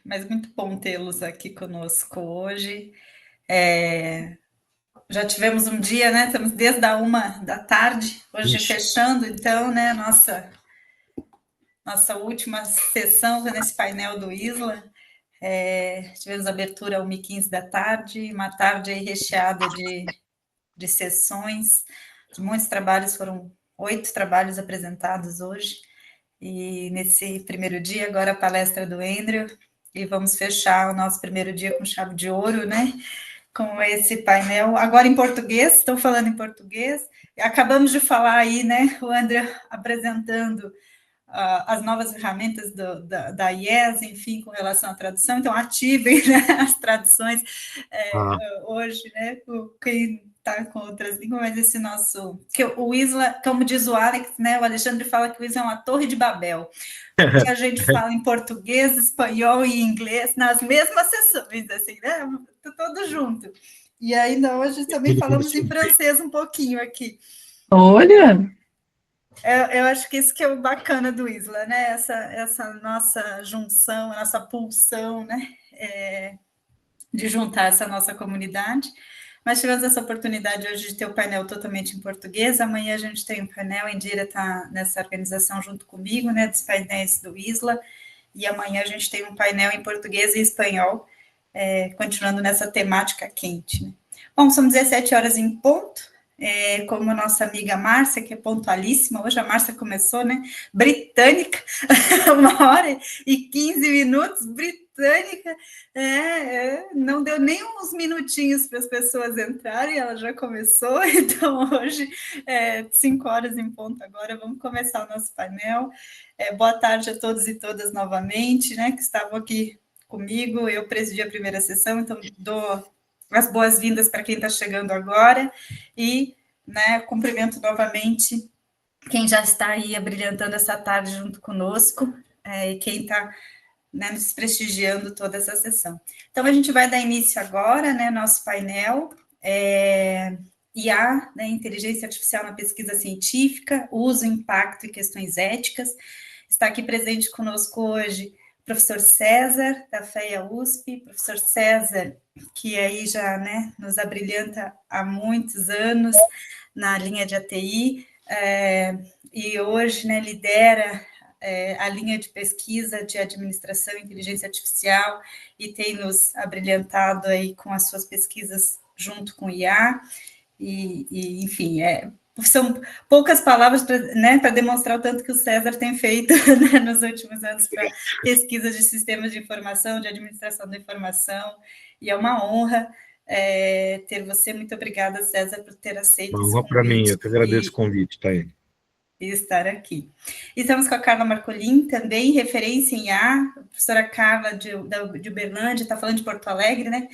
Mas muito bom tê-los aqui conosco hoje. Já tivemos um dia, né? Estamos desde a 1 da tarde, hoje Ixi. fechando, então, né? Nossa última sessão nesse painel do ISLA. Tivemos abertura às 1h15 da tarde, uma tarde aí recheada de sessões, de muitos trabalhos, foram 8 trabalhos apresentados hoje. E nesse primeiro dia, agora a palestra do Andrew, e vamos fechar o nosso primeiro dia com chave de ouro, né? Com esse painel, agora em português, estou falando em português. Acabamos de falar aí, né? O Andrew apresentando as novas ferramentas da IES, enfim, com relação à tradução. Então, ativem, né, as traduções hoje, né? Quem está com outras línguas, mas esse nosso... Que o ISLA, como diz o Alex, né? O Alexandre fala que o ISLA é uma torre de Babel, porque a gente fala em português, espanhol e inglês nas mesmas sessões, assim, né? Todo junto. E ainda hoje também falamos em francês um pouquinho aqui. Olha! Eu acho que isso que é o bacana do ISLA, né? Essa nossa junção, nossa pulsão, né? De juntar essa nossa comunidade. Mas tivemos essa oportunidade hoje de ter o painel totalmente em português. Amanhã a gente tem um painel, a Indira está nessa organização junto comigo, né? Dos painéis do ISLA. E amanhã a gente tem um painel em português e espanhol, continuando nessa temática quente, né? Bom, são 17 horas em ponto. Como a nossa amiga Márcia, que é pontualíssima, hoje a Márcia começou, né, britânica, 1h15, britânica, não deu nem uns minutinhos para as pessoas entrarem, ela já começou, então hoje, 5 horas em ponto agora, vamos começar o nosso painel. Boa tarde a todos e todas novamente, né, que estavam aqui comigo, eu presidi a primeira sessão, então dou as boas-vindas para quem está chegando agora, e, né, cumprimento novamente quem já está aí abrilhantando essa tarde junto conosco, e quem está, né, nos prestigiando toda essa sessão. Então, a gente vai dar início agora, né, nosso painel, IA, né, Inteligência Artificial na Pesquisa Científica, Uso, Impacto e Questões Éticas. Está aqui presente conosco hoje professor César, da FEA USP, professor César, que aí já, né, nos abrilhanta há muitos anos na linha de ATI, e hoje, né, lidera a linha de pesquisa de administração e inteligência artificial e tem nos abrilhantado aí com as suas pesquisas junto com o IA, e enfim, são poucas palavras para demonstrar o tanto que o César tem feito, né, nos últimos anos para pesquisa de sistemas de informação, de administração da informação, e é uma honra ter você. Muito obrigada, César, por ter aceito esse convite. Uma honra para mim, eu que agradeço o convite, Taí. E estar aqui. E estamos com a Carla Marcolin, também referência em IA, a professora Carla de Uberlândia, está falando de Porto Alegre, né?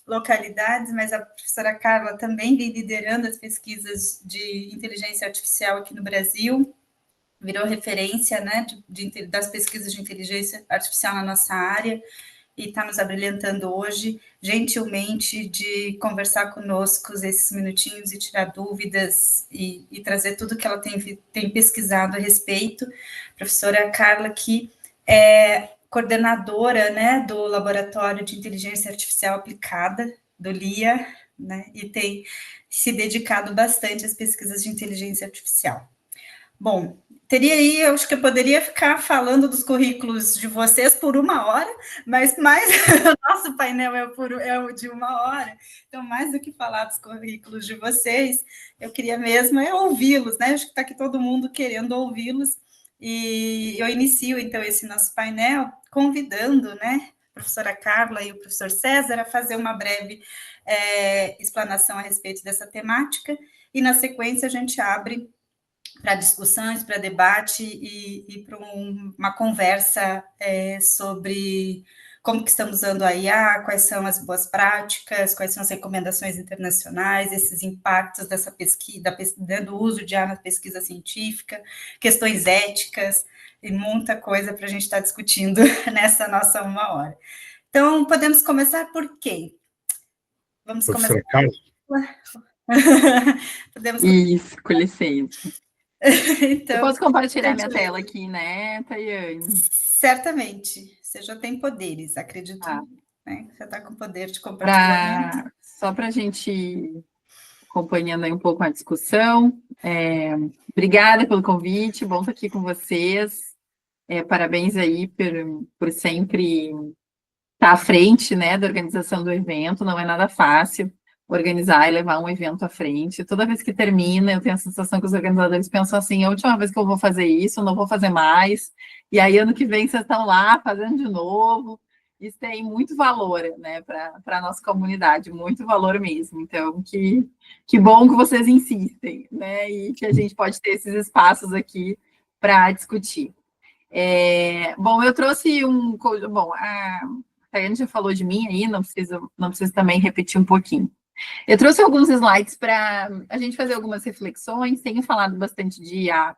Localidades, mas a professora Carla também vem liderando as pesquisas de inteligência artificial aqui no Brasil, virou referência, né, das pesquisas de inteligência artificial na nossa área, e está nos abrilhantando hoje, gentilmente, de conversar conosco esses minutinhos e tirar dúvidas e trazer tudo que ela tem pesquisado a respeito. Professora Carla, que é coordenadora, né, do Laboratório de Inteligência Artificial Aplicada, do LIA, né, e tem se dedicado bastante às pesquisas de inteligência artificial. Bom, teria aí, eu acho que eu poderia ficar falando dos currículos de vocês por 1 hora, mas mais o nosso painel é de 1 hora, então mais do que falar dos currículos de vocês, eu queria mesmo ouvi-los, né, acho que está aqui todo mundo querendo ouvi-los, e eu inicio, então, esse nosso painel convidando, né, a professora Carla e o professor César a fazer uma breve explanação a respeito dessa temática, e na sequência a gente abre para discussões, para debate e para uma conversa sobre como que estamos usando a IA, quais são as boas práticas, quais são as recomendações internacionais, esses impactos dessa pesquisa, do uso de IA na pesquisa científica, questões éticas, e muita coisa para a gente estar discutindo nessa nossa 1 hora. Então, podemos começar por quem? Vamos começar. Podemos... Isso, com licença. Então, eu posso compartilhar minha tela aqui, né, Tayane? Certamente. Você já tem poderes, acredito. Né? Você está com poder de compartilhamento. Só para a gente ir acompanhando aí um pouco a discussão. Obrigada pelo convite, bom estar aqui com vocês. Parabéns aí por sempre estar à frente, né, da organização do evento. Não é nada fácil organizar e levar um evento à frente. Toda vez que termina, eu tenho a sensação que os organizadores pensam assim, a última vez que eu vou fazer isso, eu não vou fazer mais. E aí, ano que vem, vocês estão lá fazendo de novo. Isso tem muito valor, né, para a nossa comunidade, muito valor mesmo. Então, que bom que vocês insistem, né, e que a gente pode ter esses espaços aqui para discutir. Bom, eu trouxe Bom, a Tayane já falou de mim aí, não preciso também repetir um pouquinho. Eu trouxe alguns slides para a gente fazer algumas reflexões. Tenho falado bastante de IA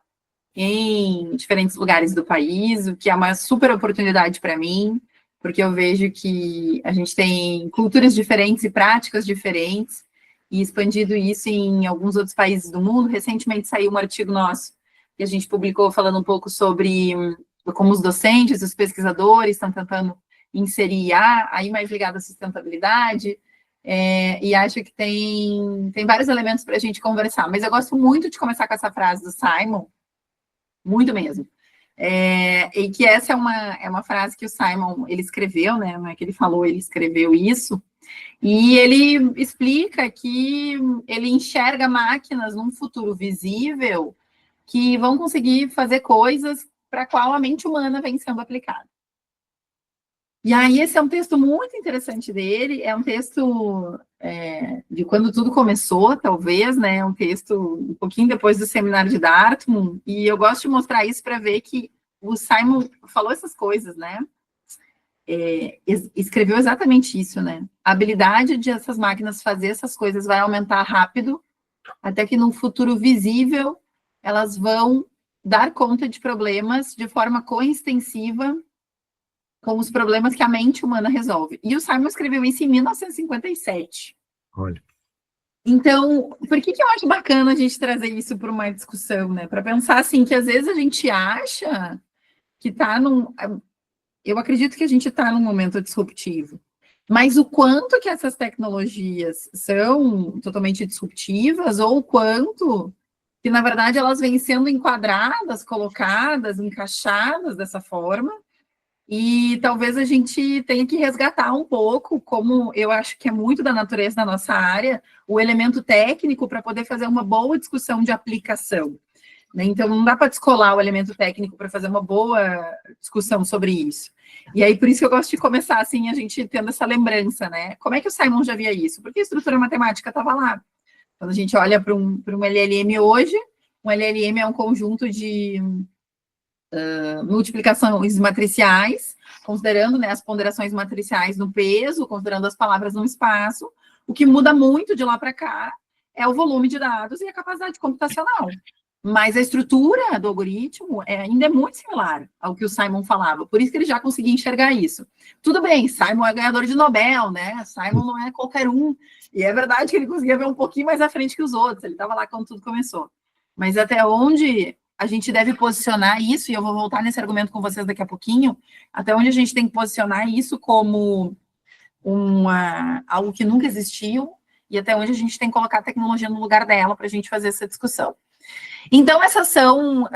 em diferentes lugares do país, o que é uma super oportunidade para mim, porque eu vejo que a gente tem culturas diferentes e práticas diferentes, e expandido isso em alguns outros países do mundo. Recentemente saiu um artigo nosso que a gente publicou falando um pouco sobre como os docentes, os pesquisadores estão tentando inserir IA, aí mais ligado à sustentabilidade, e acho que tem vários elementos para a gente conversar, mas eu gosto muito de começar com essa frase do Simon, muito mesmo, e que essa é uma frase que o Simon, ele escreveu, né, não é que ele falou, ele escreveu isso, e ele explica que ele enxerga máquinas num futuro visível que vão conseguir fazer coisas para a qual a mente humana vem sendo aplicada. E aí, esse é um texto muito interessante dele, é um texto de quando tudo começou, talvez, né? É um texto um pouquinho depois do seminário de Dartmouth, e eu gosto de mostrar isso para ver que o Simon falou essas coisas, né? Escreveu exatamente isso, né? A habilidade de essas máquinas fazer essas coisas vai aumentar rápido, até que num futuro visível, elas vão dar conta de problemas de forma coextensiva com os problemas que a mente humana resolve. E o Simon escreveu isso em 1957. Olha. Então, por que eu acho bacana a gente trazer isso para uma discussão, né? Para pensar assim, que às vezes a gente acha que está eu acredito que a gente está num momento disruptivo. Mas o quanto que essas tecnologias são totalmente disruptivas, ou o quanto que, na verdade, elas vêm sendo enquadradas, colocadas, encaixadas dessa forma, e talvez a gente tenha que resgatar um pouco, como eu acho que é muito da natureza da nossa área, o elemento técnico para poder fazer uma boa discussão de aplicação. Né? Então, não dá para descolar o elemento técnico para fazer uma boa discussão sobre isso. E aí, por isso que eu gosto de começar, assim, a gente tendo essa lembrança, né? Como é que o Simon já via isso? Porque a estrutura matemática estava lá. Quando a gente olha para um LLM hoje, um LLM é um conjunto de multiplicações matriciais, considerando, né, as ponderações matriciais no peso, considerando as palavras no espaço. O que muda muito de lá para cá é o volume de dados e a capacidade computacional. Mas a estrutura do algoritmo ainda é muito similar ao que o Simon falava, por isso que ele já conseguia enxergar isso. Tudo bem, Simon é ganhador de Nobel, né? Simon não é qualquer um, e é verdade que ele conseguia ver um pouquinho mais à frente que os outros, ele estava lá quando tudo começou. Mas até onde a gente deve posicionar isso, e eu vou voltar nesse argumento com vocês daqui a pouquinho, até onde a gente tem que posicionar isso como algo que nunca existiu, e até onde a gente tem que colocar a tecnologia no lugar dela para a gente fazer essa discussão. Então, essas são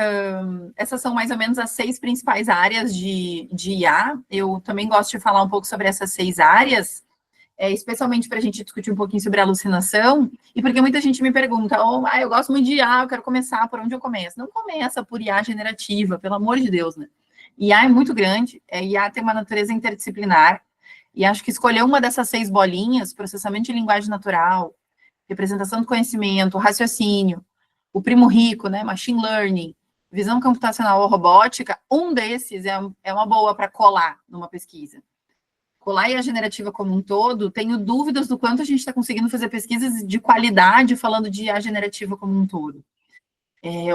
mais ou menos as 6 principais áreas de IA. Eu também gosto de falar um pouco sobre essas 6 áreas, especialmente para a gente discutir um pouquinho sobre alucinação, e porque muita gente me pergunta, eu gosto muito de IA, eu quero começar, por onde eu começo? Não começa por IA generativa, pelo amor de Deus, né? IA é muito grande, IA tem uma natureza interdisciplinar, e acho que escolher uma dessas 6 bolinhas, processamento de linguagem natural, representação do conhecimento, raciocínio, o primo rico, né, machine learning, visão computacional ou robótica, um desses é uma boa para colar numa pesquisa. Colar IA generativa como um todo, tenho dúvidas do quanto a gente está conseguindo fazer pesquisas de qualidade falando de IA generativa como um todo.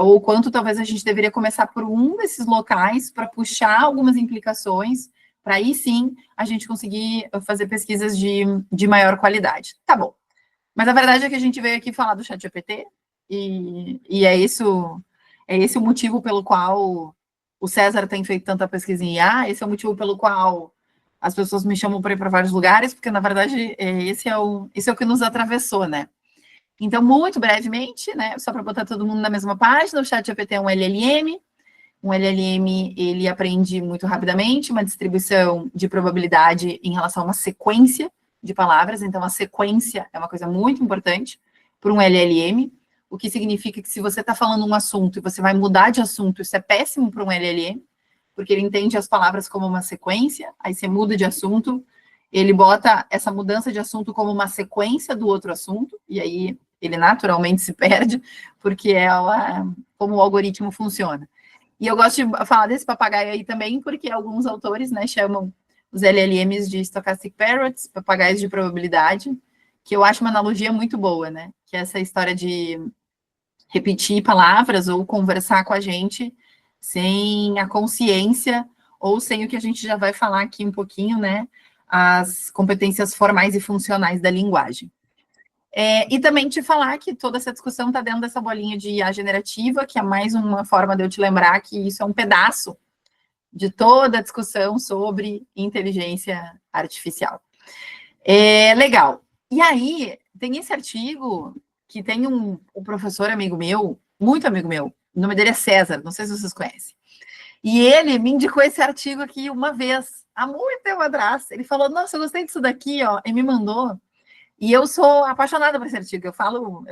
Ou quanto talvez a gente deveria começar por um desses locais para puxar algumas implicações, para aí sim a gente conseguir fazer pesquisas de maior qualidade. Tá bom. Mas a verdade é que a gente veio aqui falar do ChatGPT, e é esse o motivo pelo qual o César tem feito tanta pesquisa em IA, esse é o motivo pelo qual as pessoas me chamam para ir para vários lugares, porque, na verdade, esse é o que nos atravessou, né? Então, muito brevemente, né, só para botar todo mundo na mesma página, o ChatGPT é um LLM. Um LLM, ele aprende muito rapidamente, uma distribuição de probabilidade em relação a uma sequência de palavras. Então, a sequência é uma coisa muito importante para um LLM, o que significa que se você está falando um assunto e você vai mudar de assunto, isso é péssimo para um LLM, porque ele entende as palavras como uma sequência, aí você muda de assunto, ele bota essa mudança de assunto como uma sequência do outro assunto, e aí ele naturalmente se perde, porque é como o algoritmo funciona. E eu gosto de falar desse papagaio aí também, porque alguns autores, né, chamam os LLMs de Stochastic Parrots, papagaios de probabilidade, que eu acho uma analogia muito boa, né? Que é essa história de repetir palavras ou conversar com a gente sem a consciência ou sem o que a gente já vai falar aqui um pouquinho, né? As competências formais e funcionais da linguagem. E também te falar que toda essa discussão está dentro dessa bolinha de IA generativa, que é mais uma forma de eu te lembrar que isso é um pedaço de toda a discussão sobre inteligência artificial. Legal. E aí, tem esse artigo que tem um professor amigo meu, muito amigo meu, o nome dele é César, não sei se vocês conhecem. E ele me indicou esse artigo aqui uma vez, há muito tempo atrás. Ele falou, nossa, eu gostei disso daqui, ó, e me mandou. E eu sou apaixonada por esse artigo, eu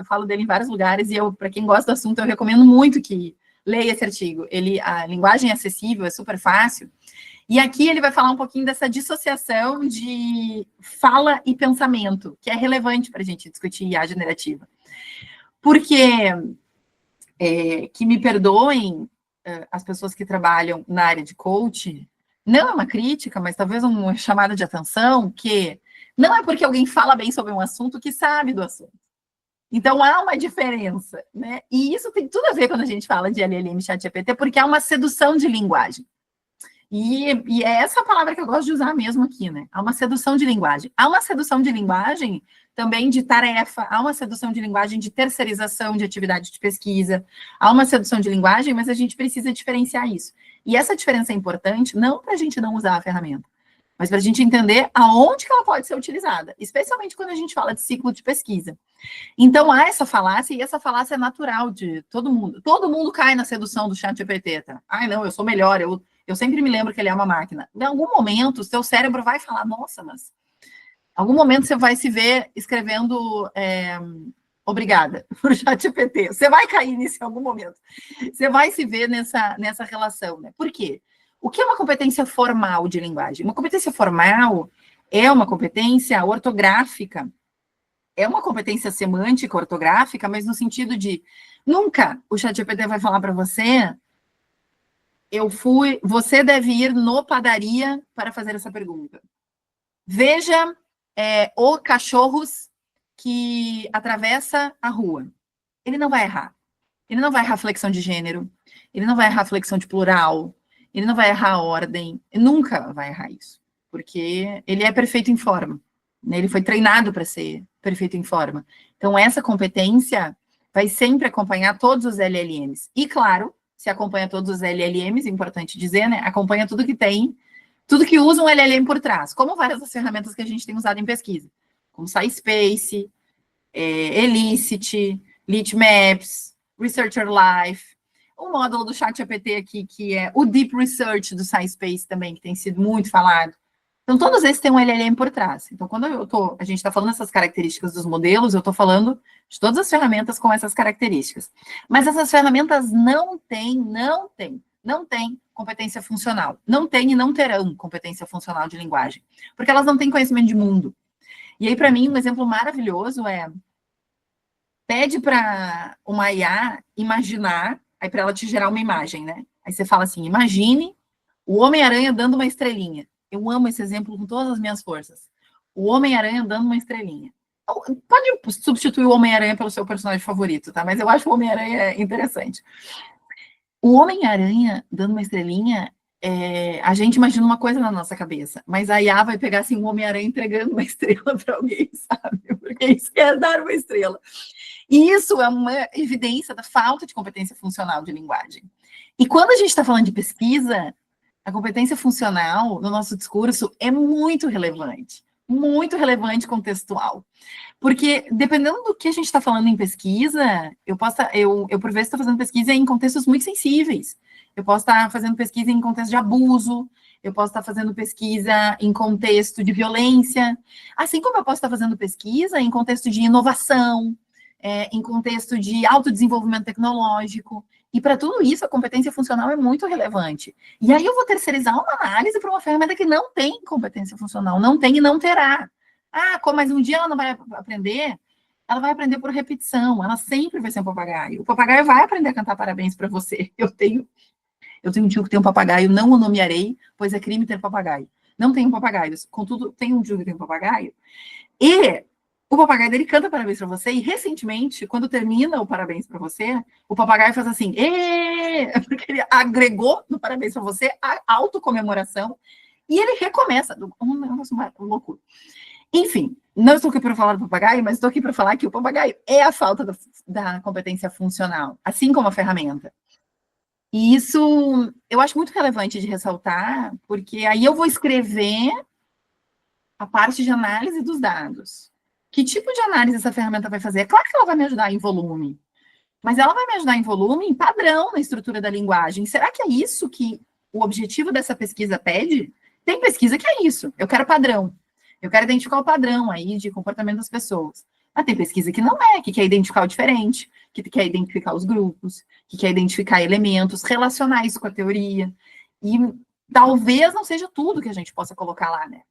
falo dele em vários lugares, e para quem gosta do assunto, eu recomendo muito que leia esse artigo. A linguagem é acessível, é super fácil, e aqui ele vai falar um pouquinho dessa dissociação de fala e pensamento, que é relevante para a gente discutir IA generativa. Porque, que me perdoem as pessoas que trabalham na área de coach, não é uma crítica, mas talvez uma chamada de atenção, que não é porque alguém fala bem sobre um assunto que sabe do assunto. Então, há uma diferença, né? E isso tem tudo a ver quando a gente fala de LLM ChatGPT, porque há uma sedução de linguagem. E é essa palavra que eu gosto de usar mesmo aqui, né? Há uma sedução de linguagem. Há uma sedução de linguagem também de tarefa, há uma sedução de linguagem de terceirização de atividade de pesquisa, há uma sedução de linguagem, mas a gente precisa diferenciar isso. E essa diferença é importante, não para a gente não usar a ferramenta, mas para a gente entender aonde que ela pode ser utilizada, especialmente quando a gente fala de ciclo de pesquisa. Então, há essa falácia, e essa falácia é natural de todo mundo. Todo mundo cai na sedução do ChatGPT, tá? Ai, não, eu sou melhor, eu sempre me lembro que ele é uma máquina. Em algum momento, o seu cérebro vai falar, nossa, mas... Em algum momento, você vai se ver escrevendo... obrigada por ChatGPT. Você vai cair nisso em algum momento. Você vai se ver nessa relação, né? Por quê? O que é uma competência formal de linguagem? Uma competência formal é uma competência ortográfica, é uma competência semântica ortográfica, mas no sentido de nunca o ChatGPT vai falar para você, você deve ir no padaria para fazer essa pergunta. Veja o cachorros que atravessa a rua. Ele não vai errar. Ele não vai errar flexão de gênero, ele não vai errar flexão de plural, ele não vai errar a ordem, ele nunca vai errar isso, porque ele é perfeito em forma, né? Ele foi treinado para ser perfeito em forma. Então, essa competência vai sempre acompanhar todos os LLMs. E, claro, se acompanha todos os LLMs, é importante dizer, né? Acompanha tudo que usa um LLM por trás, como várias das ferramentas que a gente tem usado em pesquisa, como SciSpace, Elicit, Litmaps, Researcher Life, o módulo do ChatGPT aqui, que é o Deep Research do SciSpace também, que tem sido muito falado. Então, todos esses têm um LLM por trás. Então, quando a gente está falando essas características dos modelos, eu estou falando de todas as ferramentas com essas características. Mas essas ferramentas não têm competência funcional. Não têm e não terão competência funcional de linguagem, porque elas não têm conhecimento de mundo. E aí, para mim, um exemplo maravilhoso pede para uma IA imaginar, aí para ela te gerar uma imagem, né? Aí você fala assim, imagine o Homem-Aranha dando uma estrelinha. Eu amo esse exemplo com todas as minhas forças. O Homem-Aranha dando uma estrelinha. Pode substituir o Homem-Aranha pelo seu personagem favorito, tá? Mas eu acho o Homem-Aranha interessante. O Homem-Aranha dando uma estrelinha, a gente imagina uma coisa na nossa cabeça, mas a IA vai pegar assim, um Homem-Aranha entregando uma estrela para alguém, sabe? Porque isso quer dar uma estrela. E isso é uma evidência da falta de competência funcional de linguagem. E quando a gente está falando de pesquisa, a competência funcional no nosso discurso é muito relevante contextual. Porque, dependendo do que a gente está falando em pesquisa, eu por vezes, estou fazendo pesquisa em contextos muito sensíveis. Eu posso estar fazendo pesquisa em contexto de abuso, eu posso estar fazendo pesquisa em contexto de violência, assim como eu posso estar fazendo pesquisa em contexto de inovação, em contexto de autodesenvolvimento tecnológico. E para tudo isso, a competência funcional é muito relevante. E aí eu vou terceirizar uma análise para uma ferramenta que não tem competência funcional, não tem e não terá. Mas um dia ela não vai aprender, ela vai aprender por repetição, ela sempre vai ser um papagaio. O papagaio vai aprender a cantar parabéns para você. Eu tenho um tio que tem um papagaio, não o nomearei, pois é crime ter papagaio. Não tenho papagaios, contudo, tem um tio que tem um papagaio, e o papagaio dele canta parabéns para você, e recentemente, quando termina o parabéns para você, o papagaio faz assim, porque ele agregou no parabéns para você a autocomemoração, e ele recomeça, um negócio uma loucura. Enfim, não estou aqui para falar do papagaio, mas estou aqui para falar que o papagaio é a falta da competência funcional, assim como a ferramenta. E isso eu acho muito relevante de ressaltar, porque aí eu vou escrever a parte de análise dos dados. Que tipo de análise essa ferramenta vai fazer? É claro que ela vai me ajudar em volume, mas ela vai me ajudar em volume, em padrão na estrutura da linguagem. Será que é isso que o objetivo dessa pesquisa pede? Tem pesquisa que é isso, eu quero padrão. Eu quero identificar o padrão aí de comportamento das pessoas. Mas tem pesquisa que não é, que quer identificar o diferente, que quer identificar os grupos, que quer identificar elementos relacionais com a teoria. E talvez não seja tudo que a gente possa colocar lá, né?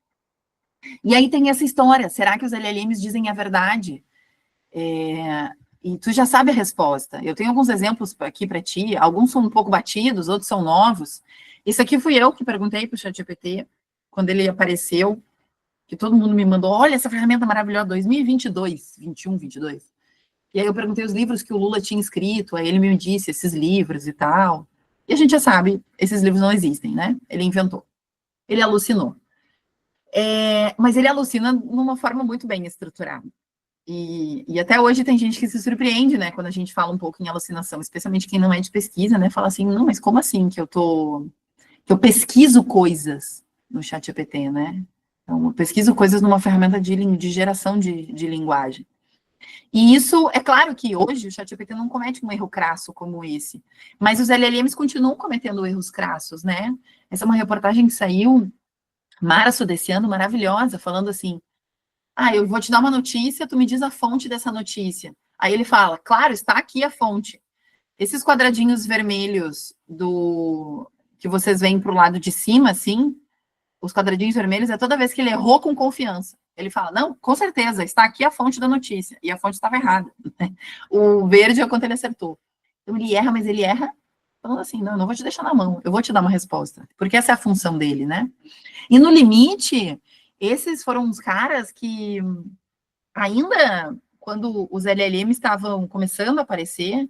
E aí tem essa história, será que os LLMs dizem a verdade? E tu já sabe a resposta. Eu tenho alguns exemplos aqui para ti, alguns são um pouco batidos, outros são novos. Isso aqui fui eu que perguntei para o ChatGPT, quando ele apareceu, que todo mundo me mandou, olha essa ferramenta maravilhosa, 2022, 21, 22. E aí eu perguntei os livros que o Lula tinha escrito, aí ele me disse esses livros e tal. E a gente já sabe, esses livros não existem, né? Ele inventou. Ele alucinou. Mas ele alucina numa forma muito bem estruturada. E até hoje tem gente que se surpreende, né? Quando a gente fala um pouco em alucinação, especialmente quem não é de pesquisa, né? Fala assim, não, mas como assim que eu pesquiso coisas no ChatGPT, né? Então, eu pesquiso coisas numa ferramenta de geração de linguagem. E isso, é claro que hoje o ChatGPT não comete um erro crasso como esse, mas os LLMs continuam cometendo erros crassos, né? Essa é uma reportagem que saiu março desse ano, maravilhosa, falando assim, eu vou te dar uma notícia, tu me diz a fonte dessa notícia. Aí ele fala, claro, está aqui a fonte. Esses quadradinhos vermelhos que vocês veem para o lado de cima, assim, os quadradinhos vermelhos é toda vez que ele errou com confiança. Ele fala, não, com certeza, está aqui a fonte da notícia. E a fonte estava errada. Né? O verde é quando ele acertou. Então ele erra, mas ele erra falando assim, não vou te deixar na mão, eu vou te dar uma resposta. Porque essa é a função dele, né? E no limite, esses foram os caras que ainda, quando os LLM estavam começando a aparecer,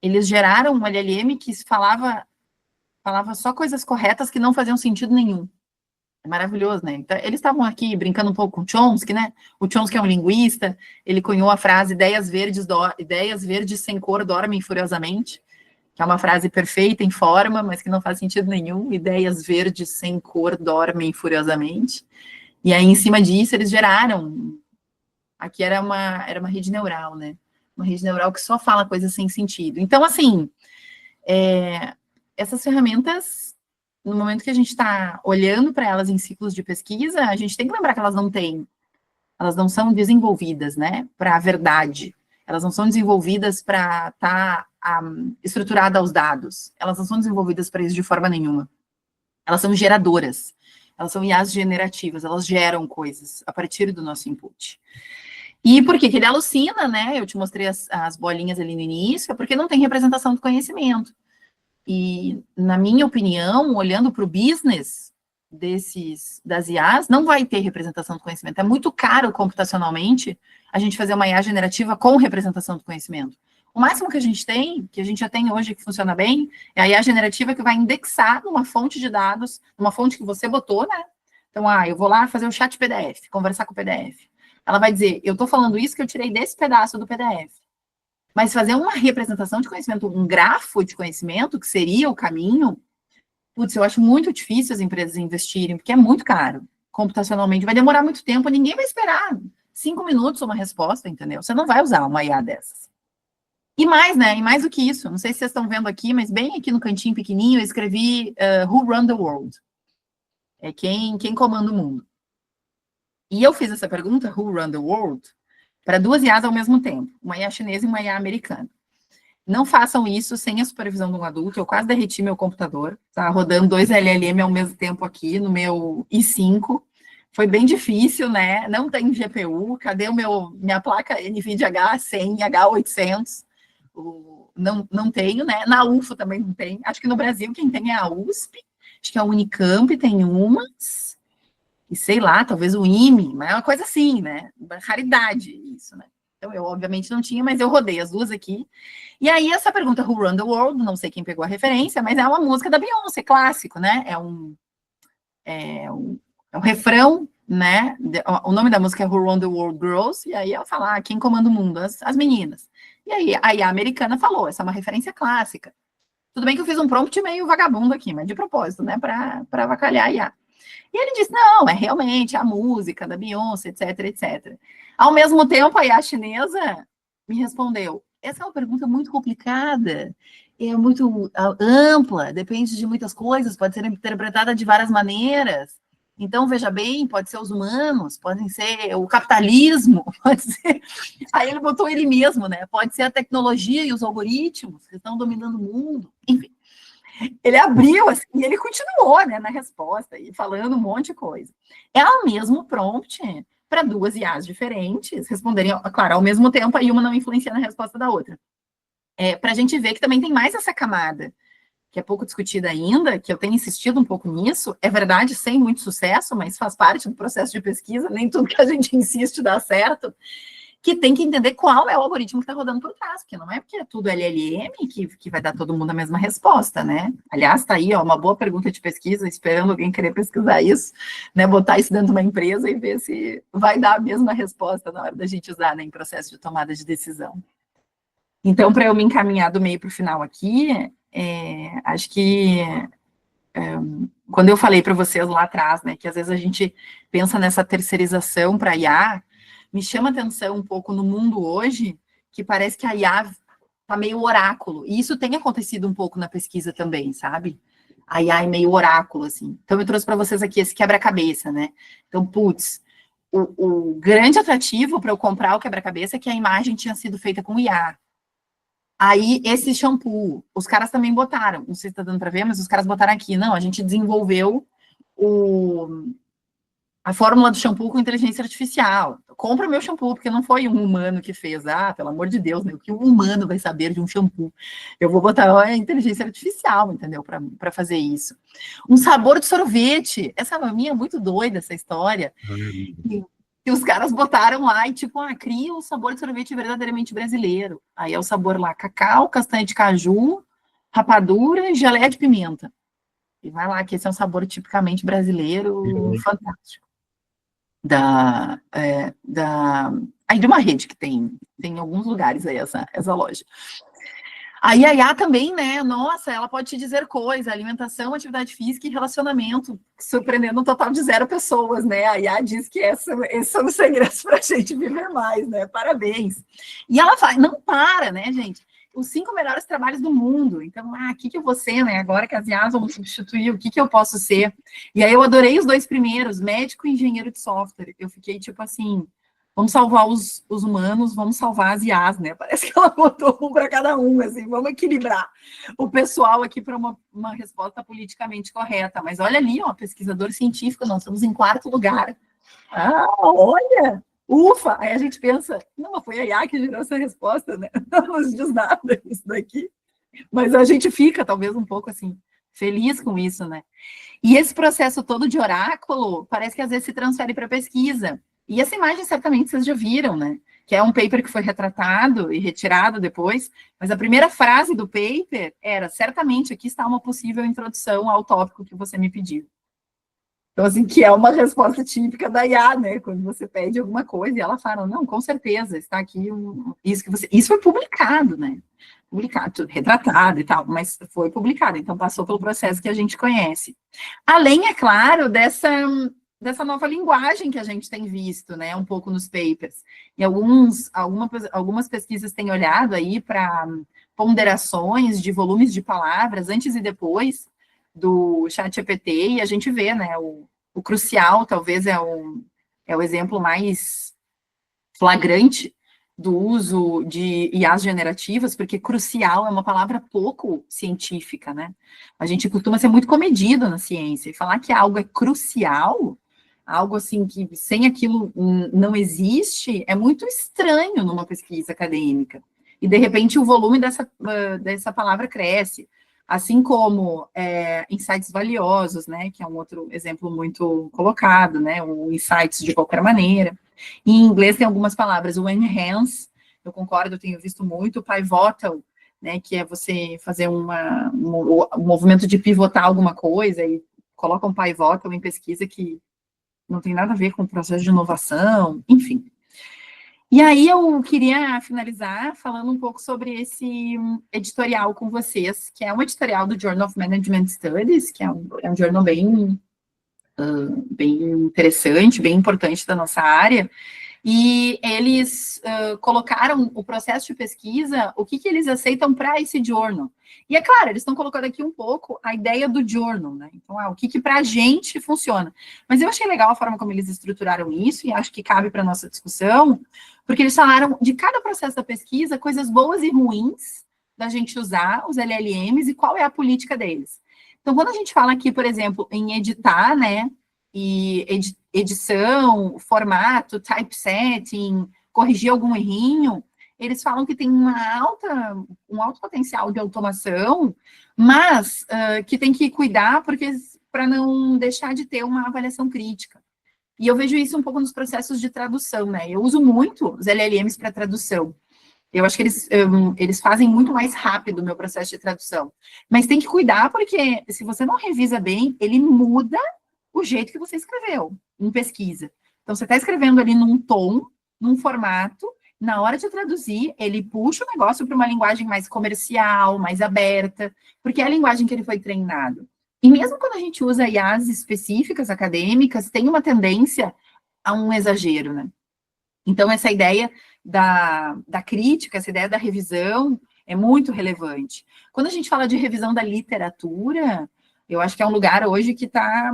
eles geraram um LLM que falava só coisas corretas que não faziam sentido nenhum. É maravilhoso, né? Então, eles estavam aqui brincando um pouco com o Chomsky, né? O Chomsky é um linguista, ele cunhou a frase ideias verdes sem cor dormem furiosamente, que é uma frase perfeita em forma, mas que não faz sentido nenhum. Ideias verdes sem cor dormem furiosamente. E aí, em cima disso, eles geraram... Aqui era uma rede neural, né? Uma rede neural que só fala coisas sem sentido. Então, assim, essas ferramentas... No momento que a gente está olhando para elas em ciclos de pesquisa, a gente tem que lembrar que elas não são desenvolvidas, né, para a verdade. Elas não são desenvolvidas para estar estruturada aos dados. Elas não são desenvolvidas para isso de forma nenhuma. Elas são geradoras. Elas são IAs generativas. Elas geram coisas a partir do nosso input. E por que ele alucina, né? Eu te mostrei as bolinhas ali no início, é porque não tem representação do conhecimento. E, na minha opinião, olhando para o business das IAs, não vai ter representação do conhecimento. É muito caro computacionalmente a gente fazer uma IA generativa com representação do conhecimento. O máximo que a gente tem, que a gente já tem hoje que funciona bem, é a IA generativa que vai indexar numa fonte de dados, numa fonte que você botou, né? Então, eu vou lá fazer o chat PDF, conversar com o PDF. Ela vai dizer, eu estou falando isso que eu tirei desse pedaço do PDF. Mas fazer uma representação de conhecimento, um grafo de conhecimento, que seria o caminho, putz, eu acho muito difícil as empresas investirem, porque é muito caro, computacionalmente, vai demorar muito tempo, ninguém vai esperar 5 minutos uma resposta, entendeu? Você não vai usar uma IA dessas. E mais, né? E mais do que isso, não sei se vocês estão vendo aqui, mas bem aqui no cantinho pequenininho, eu escrevi Who Run the World? É quem comanda o mundo. E eu fiz essa pergunta, Who Run the World? Para 2 IAs ao mesmo tempo, uma IA chinesa e uma IA americana. Não façam isso sem a supervisão de um adulto. Eu quase derreti meu computador, tá rodando 2 LLM ao mesmo tempo aqui no meu i5. Foi bem difícil, né? Não tem GPU. Cadê minha placa NVIDIA H100, H800? Não tenho, né? Na UFO também não tem. Acho que no Brasil quem tem é a USP. Acho que a Unicamp tem umas. E sei lá, talvez o IME, mas é uma coisa assim, né? Raridade isso, né? Então, eu obviamente não tinha, mas eu rodei as duas aqui. E aí, essa pergunta, Who Run the World, não sei quem pegou a referência, mas é uma música da Beyoncé, clássico, né? É um refrão, né? O nome da música é Who Run the World Girls, e aí ela fala, quem comanda o mundo? As meninas. E aí a americana falou, essa é uma referência clássica. Tudo bem que eu fiz um prompt meio vagabundo aqui, mas de propósito, né? Para avacalhar a IA. E ele disse, não, é realmente a música da Beyoncé, etc, etc. Ao mesmo tempo, a IA chinesa me respondeu, essa é uma pergunta muito complicada, é muito ampla, depende de muitas coisas, pode ser interpretada de várias maneiras. Então, veja bem, pode ser os humanos, podem ser o capitalismo, pode ser... Aí ele botou ele mesmo, né? Pode ser a tecnologia e os algoritmos que estão dominando o mundo, enfim. Ele abriu, assim, e ele continuou, né, na resposta, e falando um monte de coisa. É o mesmo prompt para 2 IAs diferentes responderem, claro, ao mesmo tempo, aí uma não influencia na resposta da outra. Para a gente ver que também tem mais essa camada, que é pouco discutida ainda, que eu tenho insistido um pouco nisso, é verdade, sem muito sucesso, mas faz parte do processo de pesquisa, nem tudo que a gente insiste dá certo, que tem que entender qual é o algoritmo que está rodando por trás, porque não é porque é tudo LLM que vai dar todo mundo a mesma resposta, né? Aliás, está aí, ó, uma boa pergunta de pesquisa, esperando alguém querer pesquisar isso, né? Botar isso dentro de uma empresa e ver se vai dar a mesma resposta na hora da gente usar, né, em processo de tomada de decisão. Então, para eu me encaminhar do meio para o final aqui, acho que quando eu falei para vocês lá atrás, né, que às vezes a gente pensa nessa terceirização para a IA, me chama atenção um pouco no mundo hoje, que parece que a IA está meio oráculo, e isso tem acontecido um pouco na pesquisa também, sabe? A IA é meio oráculo, assim. Então, eu trouxe para vocês aqui esse quebra-cabeça, né? Então, putz, o grande atrativo para eu comprar o quebra-cabeça é que a imagem tinha sido feita com IA. Aí, esse shampoo, os caras também botaram, não sei se está dando para ver, mas os caras botaram aqui, não, a gente desenvolveu a fórmula do shampoo com inteligência artificial. Compra o meu shampoo, porque não foi um humano que fez. Pelo amor de Deus, né? O que um humano vai saber de um shampoo? Eu vou botar a inteligência artificial, entendeu? Para fazer isso. Um sabor de sorvete. Essa minha é muito doida, essa história. E os caras botaram lá e, tipo, cria um sabor de sorvete verdadeiramente brasileiro. Aí é o sabor lá, cacau, castanha de caju, rapadura e geleia de pimenta. E vai lá, que esse é um sabor tipicamente brasileiro, fantástico. Aí de uma rede que tem em alguns lugares aí essa loja. Aí a IA também, né, nossa, ela pode te dizer coisa, alimentação, atividade física e relacionamento, surpreendendo um total de 0 pessoas, né, a IA diz que esses são os segredos para a gente viver mais, né, parabéns. E ela fala, não para, né, gente, os 5 melhores trabalhos do mundo, então, o que eu vou ser, né, agora que as IAs vão substituir, o que eu posso ser? E aí eu adorei os 2 primeiros, médico e engenheiro de software, eu fiquei tipo assim, vamos salvar os humanos, vamos salvar as IAs, né, parece que ela botou um para cada um, assim, vamos equilibrar o pessoal aqui para uma resposta politicamente correta, mas olha ali, ó, pesquisador científico, nós estamos em 4º lugar, olha... Ufa! Aí a gente pensa, não, foi a IA que gerou essa resposta, né? Não nos diz nada isso daqui. Mas a gente fica, talvez, um pouco, assim, feliz com isso, né? E esse processo todo de oráculo, parece que às vezes se transfere para pesquisa. E essa imagem, certamente, vocês já viram, né? Que é um paper que foi retratado e retirado depois, mas a primeira frase do paper era, certamente, aqui está uma possível introdução ao tópico que você me pediu. Então, assim, que é uma resposta típica da IA, né? Quando você pede alguma coisa e ela fala, não, com certeza, está aqui isso que você... Isso foi publicado, né? Publicado, retratado e tal, mas foi publicado, então passou pelo processo que a gente conhece. Além, é claro, dessa nova linguagem que a gente tem visto, né, um pouco nos papers. E algumas pesquisas têm olhado aí para ponderações de volumes de palavras antes e depois do ChatGPT, e a gente vê, né, o crucial talvez é o exemplo mais flagrante do uso de IAs generativas, porque crucial é uma palavra pouco científica, né? A gente costuma ser muito comedido na ciência, e falar que algo é crucial, algo assim que sem aquilo não existe, é muito estranho numa pesquisa acadêmica. E, de repente, o volume dessa palavra cresce, assim como insights valiosos, né, que é um outro exemplo muito colocado, né, o insights de qualquer maneira. Em inglês tem algumas palavras, o enhance, eu concordo, eu tenho visto muito, o pivotal, né, que é você fazer um movimento de pivotar alguma coisa e coloca um pivotal em pesquisa que não tem nada a ver com o processo de inovação, enfim. E aí eu queria finalizar falando um pouco sobre esse editorial com vocês, que é um editorial do Journal of Management Studies, que é um jornal bem interessante, bem importante da nossa área, e eles colocaram o processo de pesquisa, o que eles aceitam para esse journal. E é claro, eles estão colocando aqui um pouco a ideia do journal, né? Então, o que para a gente funciona. Mas eu achei legal a forma como eles estruturaram isso, e acho que cabe para a nossa discussão, porque eles falaram de cada processo da pesquisa, coisas boas e ruins da gente usar os LLMs e qual é a política deles. Então, quando a gente fala aqui, por exemplo, em editar, né, e edição, formato, typesetting, corrigir algum errinho, eles falam que tem um alto potencial de automação, mas que tem que cuidar para não deixar de ter uma avaliação crítica. E eu vejo isso um pouco nos processos de tradução, né? Eu uso muito os LLMs para tradução. Eu acho que eles fazem muito mais rápido o meu processo de tradução. Mas tem que cuidar, porque se você não revisa bem, ele muda o jeito que você escreveu em pesquisa. Então, você está escrevendo ali num tom, num formato, na hora de traduzir, ele puxa o negócio para uma linguagem mais comercial, mais aberta, porque é a linguagem que ele foi treinado. E mesmo quando a gente usa IAs específicas, acadêmicas, tem uma tendência a um exagero, né? Então, essa ideia da crítica, essa ideia da revisão é muito relevante. Quando a gente fala de revisão da literatura, eu acho que é um lugar hoje que está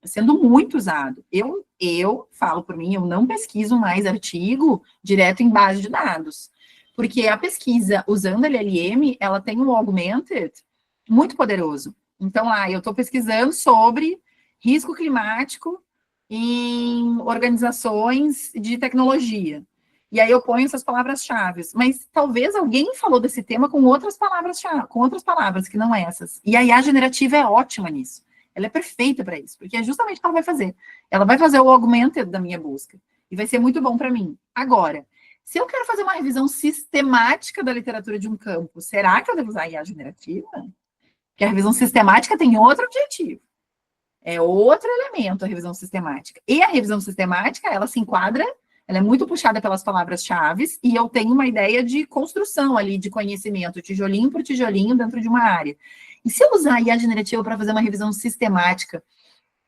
sendo muito usado. Eu falo por mim, eu não pesquiso mais artigo direto em base de dados, porque a pesquisa usando LLM, ela tem um augmented muito poderoso. Então, eu estou pesquisando sobre risco climático em organizações de tecnologia. E aí eu ponho essas palavras-chave. Mas talvez alguém falou desse tema com outras palavras que não essas. E a IA generativa é ótima nisso. Ela é perfeita para isso, porque é justamente o que ela vai fazer. Ela vai fazer o augmented da minha busca. E vai ser muito bom para mim. Agora, se eu quero fazer uma revisão sistemática da literatura de um campo, será que eu devo usar a IA generativa? Porque a revisão sistemática tem outro objetivo. É outro elemento, a revisão sistemática. E a revisão sistemática, ela se enquadra, ela é muito puxada pelas palavras-chave, e eu tenho uma ideia de construção ali, de conhecimento, tijolinho por tijolinho, dentro de uma área. E se eu usar a IA generativa para fazer uma revisão sistemática,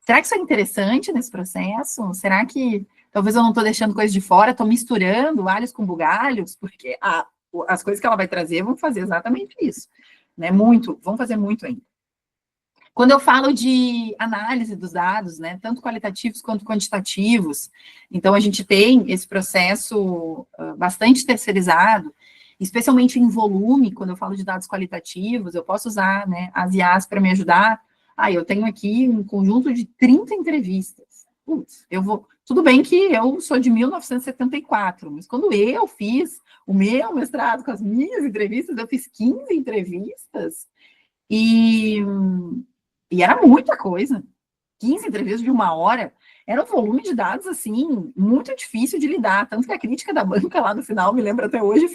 será que isso é interessante nesse processo? Será que talvez eu não estou deixando coisas de fora, estou misturando alhos com bugalhos? Porque as coisas que ela vai trazer vão fazer exatamente isso. Né? Vão fazer muito ainda. Quando eu falo de análise dos dados, né, tanto qualitativos quanto quantitativos, então a gente tem esse processo bastante terceirizado, especialmente em volume. Quando eu falo de dados qualitativos, eu posso usar, né, as IAs para me ajudar. Eu tenho aqui um conjunto de 30 entrevistas. Tudo bem que eu sou de 1974, mas quando eu fiz o meu mestrado com as minhas entrevistas, eu fiz 15 entrevistas e era muita coisa. 15 entrevistas de 1 hora, era um volume de dados, assim, muito difícil de lidar, tanto que a crítica da banca lá no final, me lembro até hoje,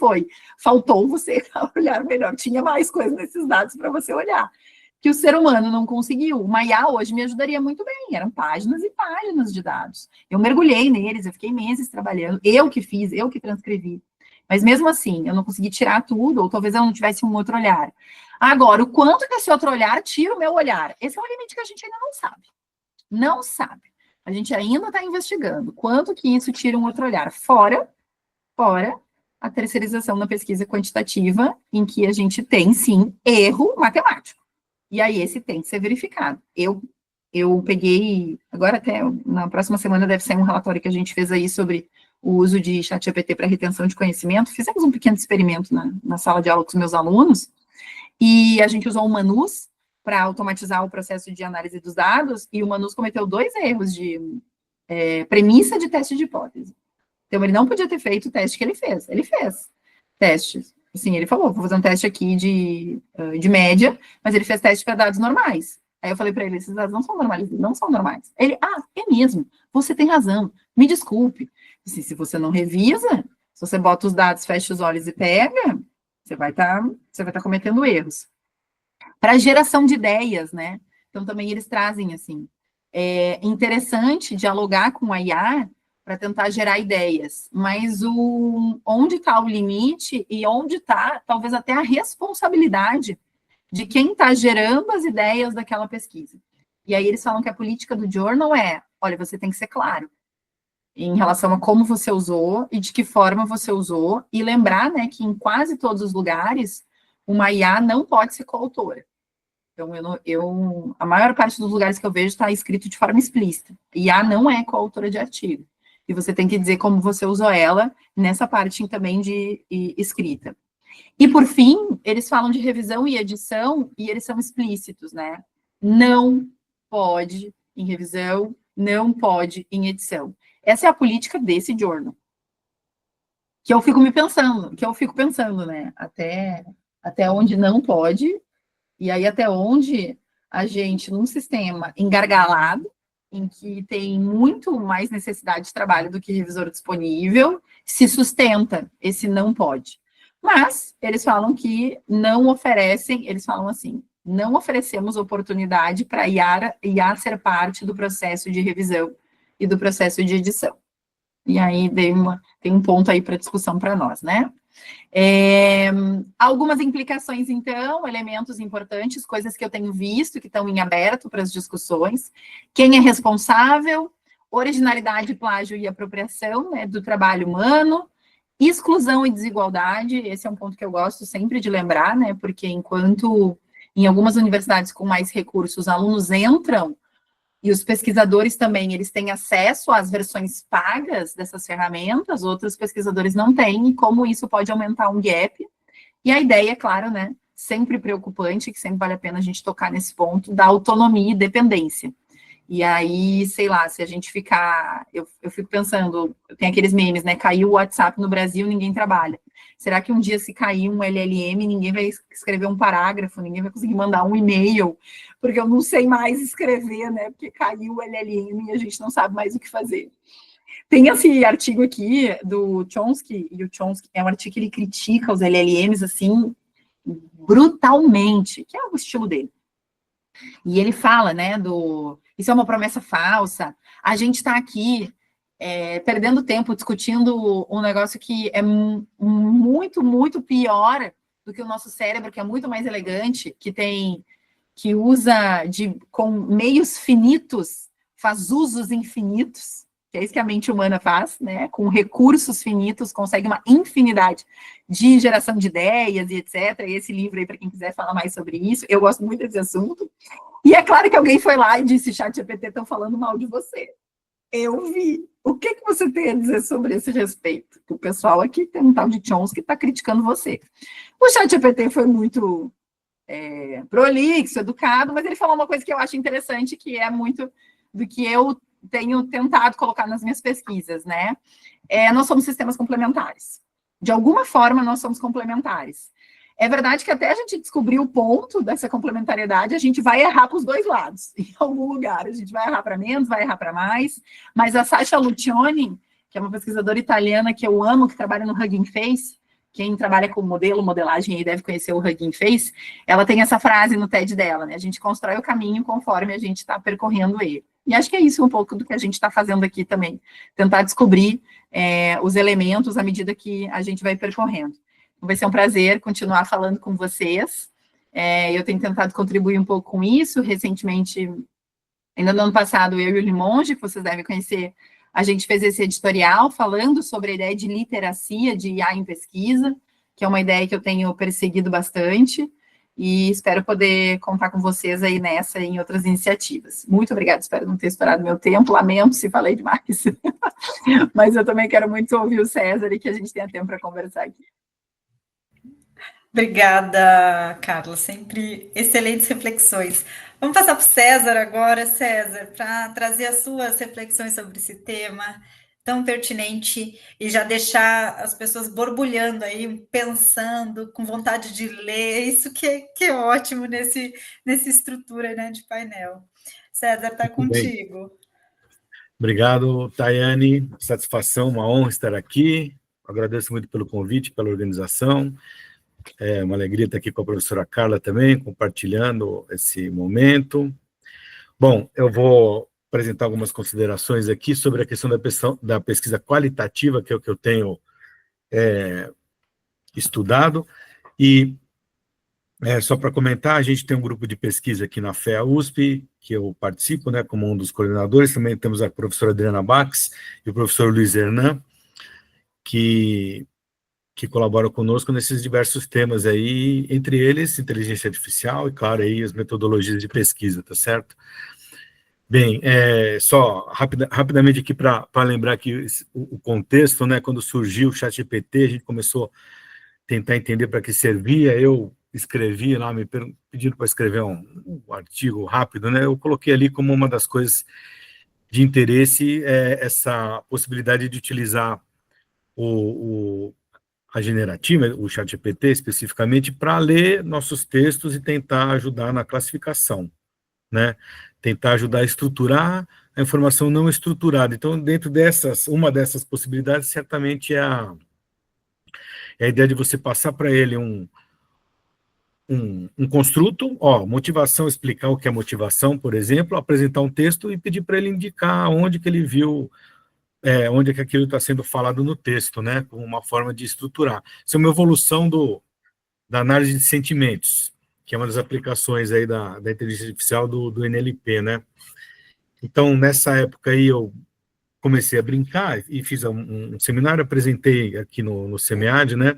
faltou você olhar melhor, tinha mais coisa nesses dados para você olhar. que o ser humano não conseguiu. O IA hoje me ajudaria muito bem, eram páginas e páginas de dados. Eu mergulhei neles, eu fiquei meses trabalhando, eu que fiz, eu que transcrevi. Mas mesmo assim, eu não consegui tirar tudo, ou talvez eu não tivesse um outro olhar. Agora, o quanto que esse outro olhar tira o meu olhar? Esse é um limite que a gente ainda não sabe. Não sabe. A gente ainda está investigando quanto que isso tira um outro olhar. Fora a terceirização da pesquisa quantitativa, em que a gente tem, sim, erro matemático. E aí esse tem que ser verificado. Eu peguei, agora até na próxima semana deve sair um relatório que a gente fez aí sobre o uso de ChatGPT para retenção de conhecimento. Fizemos um pequeno experimento na sala de aula com os meus alunos, e a gente usou o Manus para automatizar o processo de análise dos dados, e o Manus cometeu 2 erros de premissa de teste de hipótese. Então, ele não podia ter feito o teste que ele fez. Ele fez testes. Assim, ele falou, vou fazer um teste aqui de média, mas ele fez teste para dados normais. Aí eu falei para ele, esses dados não são normais, não são normais. Ele, é mesmo, você tem razão, me desculpe. Assim, se você não revisa, se você bota os dados, fecha os olhos e pega, você vai estar cometendo erros. Para geração de ideias, né? Então, também eles trazem, assim, é interessante dialogar com a IA para tentar gerar ideias, mas onde está o limite e onde está, talvez, até a responsabilidade de quem está gerando as ideias daquela pesquisa. E aí eles falam que a política do journal olha, você tem que ser claro em relação a como você usou e de que forma você usou, e lembrar, né, que em quase todos os lugares, uma IA não pode ser coautora. Então, a maior parte dos lugares que eu vejo está escrito de forma explícita. IA não é coautora de artigo. E você tem que dizer como você usou ela nessa parte também de escrita. E, por fim, eles falam de revisão e edição, e eles são explícitos, né? Não pode em revisão, não pode em edição. Essa é a política desse journal. Que eu fico pensando, né? Até onde não pode, e aí até onde a gente, num sistema engargalado, em que tem muito mais necessidade de trabalho do que revisor disponível, se sustenta esse não pode. Mas eles falam que não oferecem, eles falam assim, não oferecemos oportunidade para IA ser parte do processo de revisão e do processo de edição. E aí tem um ponto aí para discussão para nós, né? Algumas implicações, então, elementos importantes, coisas que eu tenho visto, que estão em aberto para as discussões. Quem é responsável, originalidade, plágio e apropriação, né, do trabalho humano, exclusão e desigualdade, esse é um ponto que eu gosto sempre de lembrar, né, porque enquanto em algumas universidades com mais recursos, alunos entram, e os pesquisadores também, eles têm acesso às versões pagas dessas ferramentas, outros pesquisadores não têm, e como isso pode aumentar um gap. E a ideia, claro, né, sempre preocupante, que sempre vale a pena a gente tocar nesse ponto, da autonomia e dependência. E aí, sei lá, se a gente ficar... Eu fico pensando, tem aqueles memes, né, caiu o WhatsApp no Brasil, ninguém trabalha. Será que um dia, se cair um LLM, ninguém vai escrever um parágrafo, ninguém vai conseguir mandar um e-mail, porque eu não sei mais escrever, né? Porque caiu o LLM e a gente não sabe mais o que fazer. Tem esse artigo aqui do Chomsky, e o Chomsky é um artigo que ele critica os LLMs, assim, brutalmente, que é o estilo dele. E ele fala, né, isso é uma promessa falsa, a gente está aqui perdendo tempo discutindo um negócio que é muito, muito pior do que o nosso cérebro, que é muito mais elegante, que usa com meios finitos, faz usos infinitos, que é isso que a mente humana faz, né? Com recursos finitos, consegue uma infinidade de geração de ideias e etc. E esse livro aí, para quem quiser falar mais sobre isso, eu gosto muito desse assunto. E é claro que alguém foi lá e disse, ChatGPT, estão falando mal de você. Eu vi. O que você tem a dizer sobre esse respeito? O pessoal aqui tem um tal de Chomsky que está criticando você. O ChatGPT foi muito prolixo, educado, mas ele falou uma coisa que eu acho interessante, que é muito do que eu tenho tentado colocar nas minhas pesquisas, né? Nós somos sistemas complementares. De alguma forma, nós somos complementares. É verdade que até a gente descobrir o ponto dessa complementariedade, a gente vai errar para os dois lados, em algum lugar. A gente vai errar para menos, vai errar para mais. Mas a Sasha Lucioni, que é uma pesquisadora italiana que eu amo, que trabalha no Hugging Face, quem trabalha com modelo, modelagem, aí deve conhecer o Hugging Face, ela tem essa frase no TED dela, né? A gente constrói o caminho conforme a gente está percorrendo ele. E acho que é isso um pouco do que a gente está fazendo aqui também, tentar descobrir os elementos à medida que a gente vai percorrendo. Então, vai ser um prazer continuar falando com vocês. Eu tenho tentado contribuir um pouco com isso. Recentemente, ainda no ano passado, eu e o Limonge, que vocês devem conhecer, a gente fez esse editorial falando sobre a ideia de literacia de IA em pesquisa, que é uma ideia que eu tenho perseguido bastante, e espero poder contar com vocês aí nessa e em outras iniciativas. Muito obrigada, espero não ter estourado meu tempo, lamento se falei demais, mas eu também quero muito ouvir o César e que a gente tenha tempo para conversar aqui. Obrigada, Carla, sempre excelentes reflexões. Vamos passar para o César agora, César, para trazer as suas reflexões sobre esse tema tão pertinente e já deixar as pessoas borbulhando aí, pensando, com vontade de ler, isso que é ótimo nessa estrutura, né, de painel. César, está contigo. Bem. Obrigado, Tayane, satisfação, uma honra estar aqui, agradeço muito pelo convite, pela organização, é uma alegria estar aqui com a professora Carla também, compartilhando esse momento. Bom, eu vou apresentar algumas considerações aqui sobre a questão da pesquisa qualitativa, que é o que eu tenho estudado, e só para comentar, a gente tem um grupo de pesquisa aqui na FEA USP, que eu participo, né, como um dos coordenadores, também temos a professora Adriana Bax e o professor Luiz Hernan, que colaboram conosco nesses diversos temas aí, entre eles, inteligência artificial e, claro, aí as metodologias de pesquisa, tá certo? Bem, só rapidamente aqui para lembrar que o contexto, né, quando surgiu o ChatGPT, a gente começou a tentar entender para que servia, eu escrevi lá, me pedindo para escrever um artigo rápido, né, eu coloquei ali como uma das coisas de interesse essa possibilidade de utilizar a generativa, o ChatGPT especificamente, para ler nossos textos e tentar ajudar na classificação, né? Tentar ajudar a estruturar a informação não estruturada. Então, dentro uma dessas possibilidades, certamente é a ideia de você passar para ele um construto, motivação, explicar o que é motivação, por exemplo, apresentar um texto e pedir para ele indicar onde que ele viu onde é que aquilo está sendo falado no texto, né, como uma forma de estruturar. Isso é uma evolução da análise de sentimentos, que é uma das aplicações aí da inteligência artificial do NLP, né. Então, nessa época aí, eu comecei a brincar e fiz um seminário, apresentei aqui no SEMEAD, né,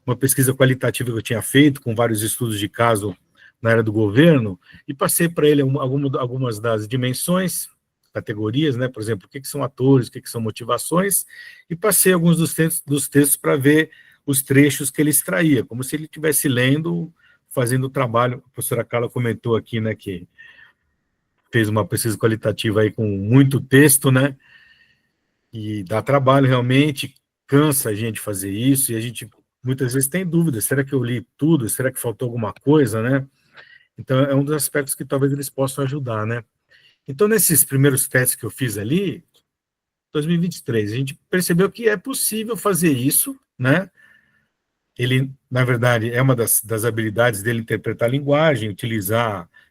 uma pesquisa qualitativa que eu tinha feito, com vários estudos de caso na área do governo, e passei para ele algumas das dimensões, categorias, né? Por exemplo, o que são atores, o que são motivações, e passei alguns dos textos para ver os trechos que ele extraía, como se ele estivesse lendo, fazendo o trabalho. A professora Carla comentou aqui, né, que fez uma pesquisa qualitativa aí com muito texto, né, e dá trabalho realmente, cansa a gente fazer isso, e a gente muitas vezes tem dúvidas, será que eu li tudo, será que faltou alguma coisa, né? Então, é um dos aspectos que talvez eles possam ajudar, né? Então, nesses primeiros testes que eu fiz ali, 2023, a gente percebeu que é possível fazer isso, né? Ele, na verdade, é uma das habilidades dele interpretar a linguagem,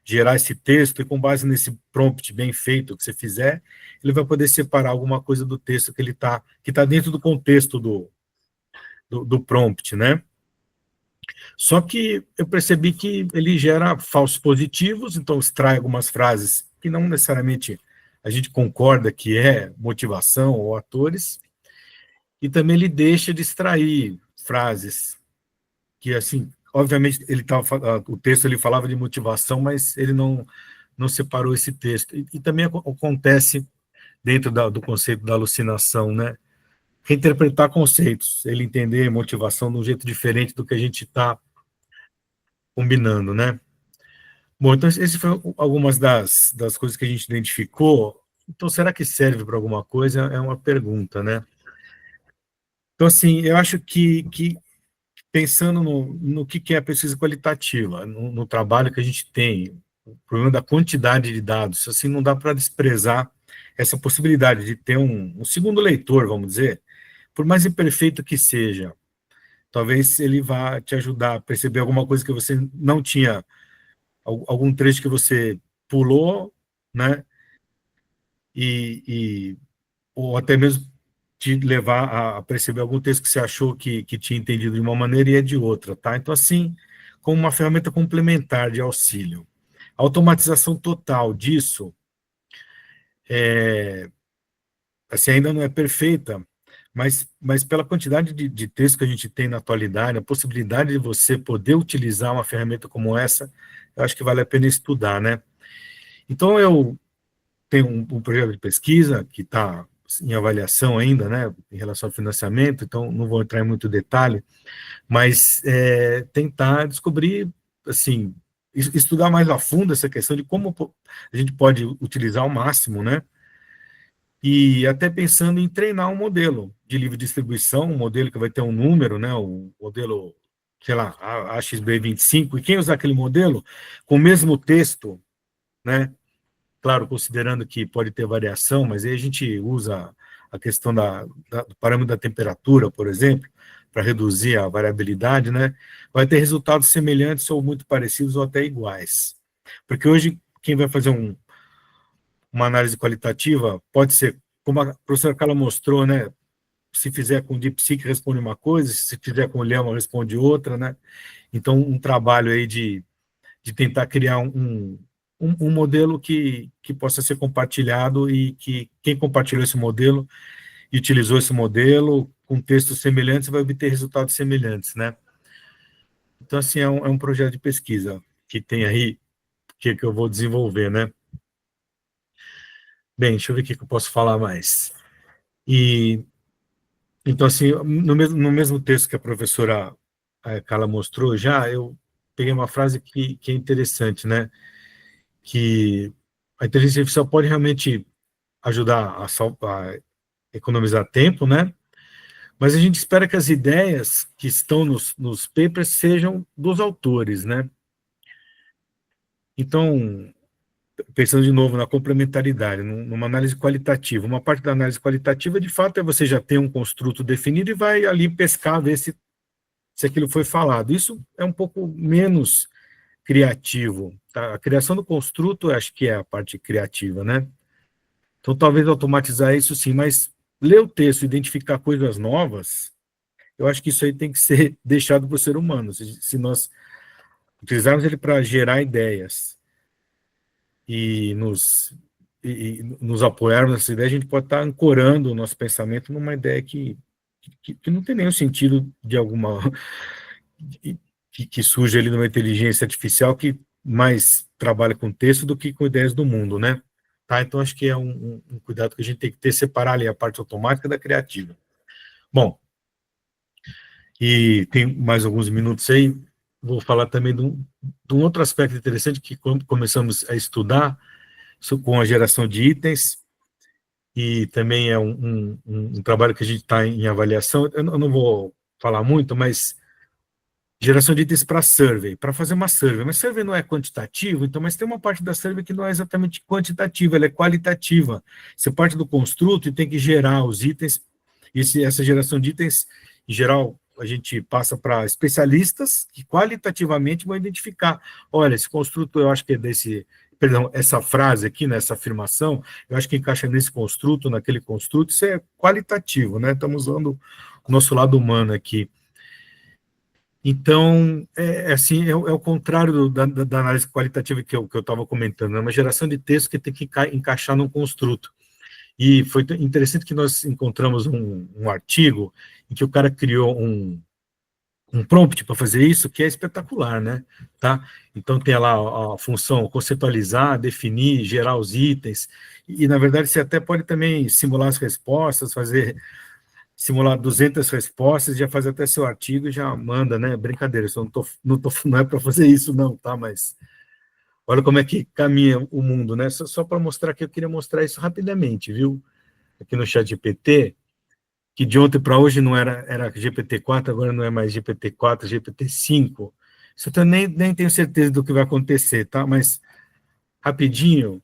gerar esse texto, e com base nesse prompt bem feito que você fizer, ele vai poder separar alguma coisa do texto que está dentro do contexto do prompt, né? Só que eu percebi que ele gera falsos positivos, então extrai algumas frases que não necessariamente a gente concorda que é motivação ou atores, e também ele deixa de extrair frases que, assim, obviamente, o texto ele falava de motivação, mas ele não separou esse texto. E também acontece dentro do conceito da alucinação, né? Reinterpretar conceitos, ele entender motivação de um jeito diferente do que a gente está combinando, né? Bom, então, essas foram algumas das coisas que a gente identificou. Então, será que serve para alguma coisa? É uma pergunta, né? Então, assim, eu acho que pensando no que é a pesquisa qualitativa, no trabalho que a gente tem, o problema da quantidade de dados, assim, não dá para desprezar essa possibilidade de ter um segundo leitor, vamos dizer, por mais imperfeito que seja, talvez ele vá te ajudar a perceber alguma coisa que você não tinha, algum trecho que você pulou, né? Ou até mesmo te levar a perceber algum texto que você achou que tinha entendido de uma maneira e é de outra, tá? Então, assim, como uma ferramenta complementar de auxílio. A automatização total disso, assim, ainda não é perfeita, mas pela quantidade de texto que a gente tem na atualidade, a possibilidade de você poder utilizar uma ferramenta como essa, eu acho que vale a pena estudar, né? Então, eu tenho um projeto de pesquisa que está em avaliação ainda, né, em relação ao financiamento, então não vou entrar em muito detalhe, mas tentar descobrir, assim, estudar mais a fundo essa questão de como a gente pode utilizar ao máximo, né, e até pensando em treinar um modelo de livre distribuição, um modelo que vai ter um número, né, o modelo, sei lá, AXB25, e quem usar aquele modelo, com o mesmo texto, né, claro, considerando que pode ter variação, mas aí a gente usa a questão do parâmetro da temperatura, por exemplo, para reduzir a variabilidade, né? Vai ter resultados semelhantes ou muito parecidos ou até iguais. Porque hoje, quem vai fazer uma análise qualitativa pode ser, como a professora Carla mostrou, né? Se fizer com o DeepSeek, responde uma coisa, se fizer com o Llama, responde outra, né? Então, um trabalho aí de tentar criar um modelo que possa ser compartilhado e que quem compartilhou esse modelo e utilizou esse modelo com textos semelhantes vai obter resultados semelhantes, né? Então, assim, é um projeto de pesquisa que tem aí, que eu vou desenvolver, né? Bem, deixa eu ver o que eu posso falar mais. Então, assim, no mesmo texto que a professora Carla mostrou já, eu peguei uma frase que é interessante, né? Que a inteligência artificial pode realmente ajudar a economizar tempo, né? Mas a gente espera que as ideias que estão nos papers sejam dos autores, né? Então, pensando de novo na complementaridade, numa análise qualitativa, uma parte da análise qualitativa, de fato, é você já ter um construto definido e vai ali pescar, ver se aquilo foi falado. Isso é um pouco menos criativo, tá? A criação do construto, eu acho que é a parte criativa, né? Então, talvez automatizar isso sim, mas ler o texto, identificar coisas novas, eu acho que isso aí tem que ser deixado para o ser humano. Se nós utilizarmos ele para gerar ideias e nos apoiarmos nessa ideia, a gente pode estar ancorando o nosso pensamento numa ideia que não tem nenhum sentido de alguma... que surge ali numa inteligência artificial que mais trabalha com texto do que com ideias do mundo, né? Tá? Então, acho que é um cuidado que a gente tem que ter, separar ali a parte automática da criativa. Bom, e tem mais alguns minutos aí, vou falar também de um outro aspecto interessante que começamos a estudar com a geração de itens, e também é um trabalho que a gente está em avaliação. Eu não vou falar muito, mas geração de itens para survey, para fazer uma survey. Mas survey não é quantitativo, então, mas tem uma parte da survey que não é exatamente quantitativa, ela é qualitativa. Você parte do construto e tem que gerar os itens, e essa geração de itens, em geral, a gente passa para especialistas que qualitativamente vão identificar, olha, esse construto eu acho que é desse, perdão, essa frase aqui, nessa afirmação, eu acho que encaixa nesse construto, naquele construto, isso é qualitativo, né? Estamos usando o nosso lado humano aqui. Então, assim, é o contrário da análise qualitativa que eu estava comentando, é uma geração de texto que tem que encaixar num construto. E foi interessante que nós encontramos um artigo em que o cara criou um prompt para fazer isso, que é espetacular, né? Tá? Então, tem lá a função conceitualizar, definir, gerar os itens, e, na verdade, você até pode também simular as respostas, simular 200 respostas, já faz até seu artigo e já manda, né? Brincadeira, só não é para fazer isso não, tá? Mas olha como é que caminha o mundo, né? Só para mostrar que eu queria mostrar isso rapidamente, viu? Aqui no ChatGPT, que de ontem para hoje não era GPT-4, agora não é mais GPT-4, GPT-5. Isso eu nem tenho certeza do que vai acontecer, tá? Mas rapidinho,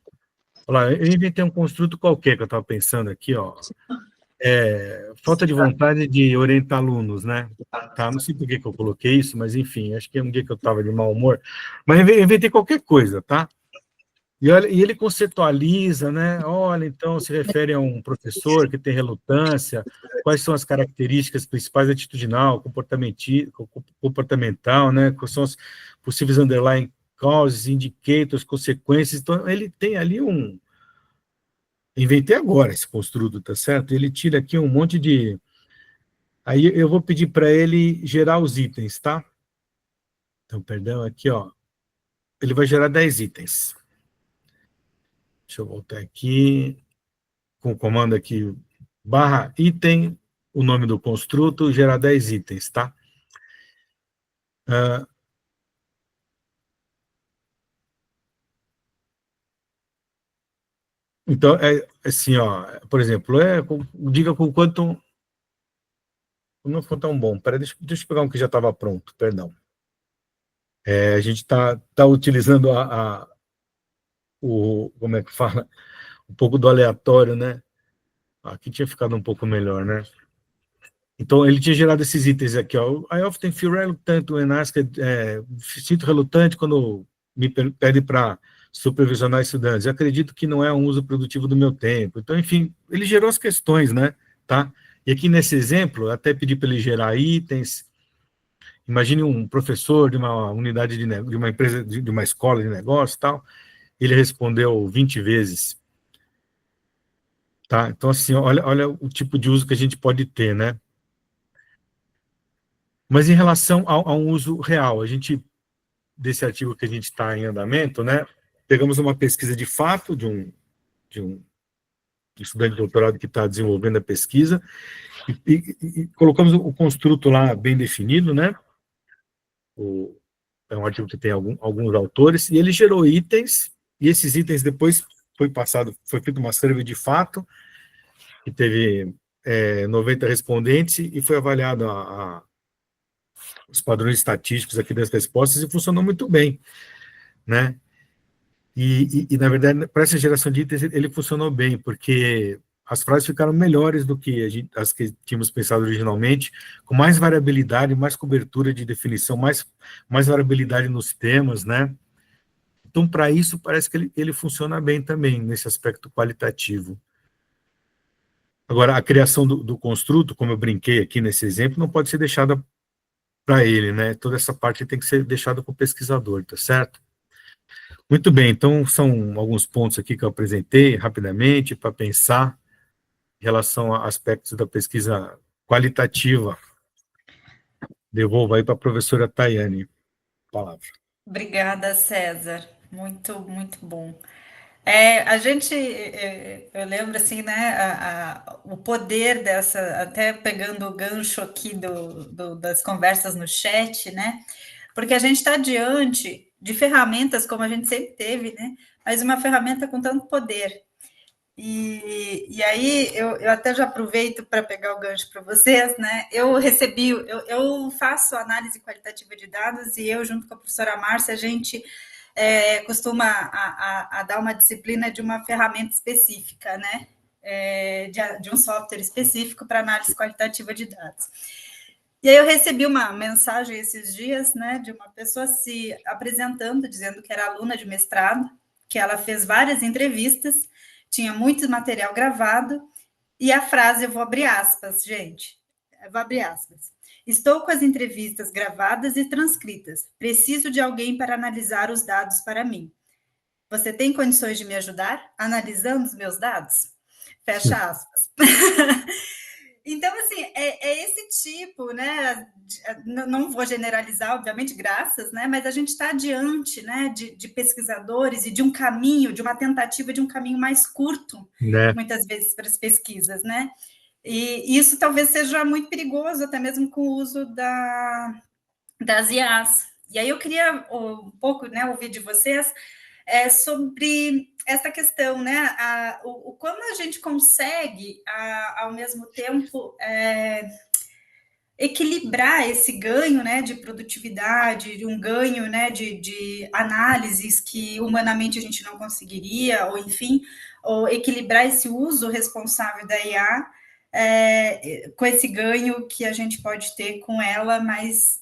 olha lá, eu inventei um construto qualquer que eu estava pensando aqui, ó. falta de vontade de orientar alunos, né? Tá, não sei por que eu coloquei isso, mas enfim, acho que é um dia que eu estava de mau humor. Mas eu inventei qualquer coisa, tá? E, olha, e ele conceitualiza, né? Olha, então se refere a um professor que tem relutância, quais são as características principais atitudinal, comportamental, né? Quais são os possíveis underlying causes, indicators, consequências. Então, ele tem ali um. Inventei agora esse construto, tá certo? Ele tira aqui um monte de. Aí eu vou pedir para ele gerar os itens, tá? Então, perdão, aqui, ó. Ele vai gerar 10 itens. Deixa eu voltar aqui. Com o comando aqui, barra item, o nome do construto, gerar 10 itens, tá? Então, é assim, ó, por exemplo, diga com quanto. Não ficou tão bom. Peraí, deixa eu pegar um que já estava pronto, perdão. A gente tá utilizando como é que fala? Um pouco do aleatório, né? Aqui tinha ficado um pouco melhor, né? Então, ele tinha gerado esses itens aqui, ó. I often feel reluctant when asked, sinto relutante quando me pede para supervisionar estudantes. Eu acredito que não é um uso produtivo do meu tempo. Então, enfim, ele gerou as questões, né? Tá? E aqui nesse exemplo, até pedi para ele gerar itens. Imagine um professor de uma unidade de uma empresa, de uma escola de negócio e tal. Ele respondeu 20 vezes. Tá? Então, assim, olha o tipo de uso que a gente pode ter, né? Mas em relação a um uso real, desse artigo que a gente está em andamento, né, pegamos uma pesquisa de fato de um estudante de doutorado que está desenvolvendo a pesquisa e colocamos o construto lá bem definido, né, é um artigo que tem alguns autores, e ele gerou itens, e esses itens depois foi feita uma survey de fato, que teve 90 respondentes, e foi avaliado os padrões estatísticos aqui das respostas, e funcionou muito bem, né? Na verdade, para essa geração de itens, ele funcionou bem, porque as frases ficaram melhores do que as que tínhamos pensado originalmente, com mais variabilidade, mais cobertura de definição, mais variabilidade nos temas, né? Então, para isso, parece que ele funciona bem também, nesse aspecto qualitativo. Agora, a criação do construto, como eu brinquei aqui nesse exemplo, não pode ser deixada para ele, né? Toda essa parte tem que ser deixada para o pesquisador, tá certo? Muito bem, então são alguns pontos aqui que eu apresentei rapidamente para pensar em relação a aspectos da pesquisa qualitativa. Devolvo aí para a professora Tayane a palavra. Obrigada, César. Muito, muito bom. Eu lembro assim, né, o poder dessa, até pegando o gancho aqui das conversas no chat, né, porque a gente está diante de ferramentas como a gente sempre teve, né, mas uma ferramenta com tanto poder. E aí eu até já aproveito para pegar o gancho para vocês, né? Eu faço análise qualitativa de dados e eu, junto com a professora Márcia, a gente costuma a dar uma disciplina de uma ferramenta específica, né? De um software específico para análise qualitativa de dados. E aí eu recebi uma mensagem esses dias, né, de uma pessoa se apresentando, dizendo que era aluna de mestrado, que ela fez várias entrevistas, tinha muito material gravado, e a frase, eu vou abrir aspas, gente, eu vou abrir aspas. Estou com as entrevistas gravadas e transcritas. Preciso de alguém para analisar os dados para mim. Você tem condições de me ajudar analisando os meus dados? Fecha aspas. Então, assim, esse tipo, né? Não vou generalizar, obviamente, graças, né? Mas a gente está diante, né, de pesquisadores e de um caminho, de uma tentativa de um caminho mais curto, né? Muitas vezes, para as pesquisas, né? E isso talvez seja muito perigoso, até mesmo com o uso das IAs. E aí eu queria um pouco, né, ouvir de vocês sobre essa questão, né? Como a gente consegue, ao mesmo tempo, equilibrar esse ganho, né, de produtividade, um ganho, né, de análises que humanamente a gente não conseguiria, ou enfim, ou equilibrar esse uso responsável da IA com esse ganho que a gente pode ter com ela, mas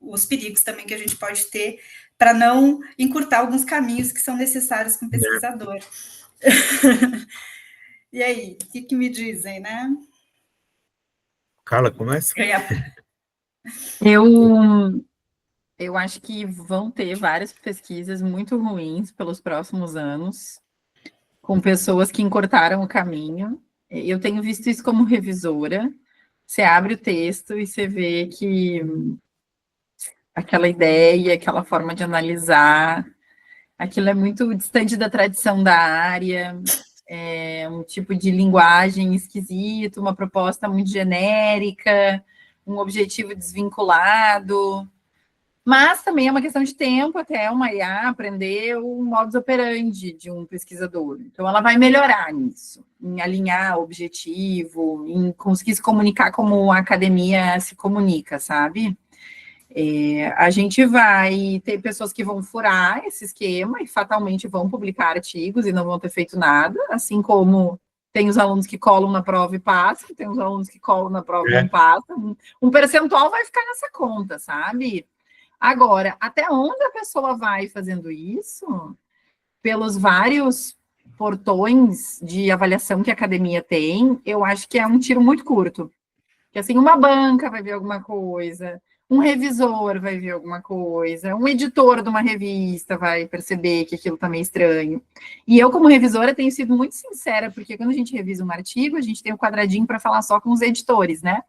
os perigos também que a gente pode ter para não encurtar alguns caminhos que são necessários com o pesquisador. E aí, o que me dizem, né? Carla, começa? Eu acho que vão ter várias pesquisas muito ruins pelos próximos anos, com pessoas que encurtaram o caminho. Eu tenho visto isso como revisora. Você abre o texto e você vê que aquela ideia, aquela forma de analisar, aquilo é muito distante da tradição da área, é um tipo de linguagem esquisito, uma proposta muito genérica, um objetivo desvinculado. Mas também é uma questão de tempo até uma IA aprender o modus operandi de um pesquisador. Então, ela vai melhorar nisso, em alinhar o objetivo, em conseguir se comunicar como a academia se comunica, sabe? A gente vai ter pessoas que vão furar esse esquema e fatalmente vão publicar artigos e não vão ter feito nada, assim como tem os alunos que colam na prova e passam, tem os alunos que colam na prova e não passam. Um percentual vai ficar nessa conta, sabe? Agora, até onde a pessoa vai fazendo isso, pelos vários portões de avaliação que a academia tem, eu acho que é um tiro muito curto. Que assim, uma banca vai ver alguma coisa, um revisor vai ver alguma coisa, um editor de uma revista vai perceber que aquilo está meio estranho. E eu, como revisora, tenho sido muito sincera, porque quando a gente revisa um artigo, a gente tem um quadradinho para falar só com os editores, né?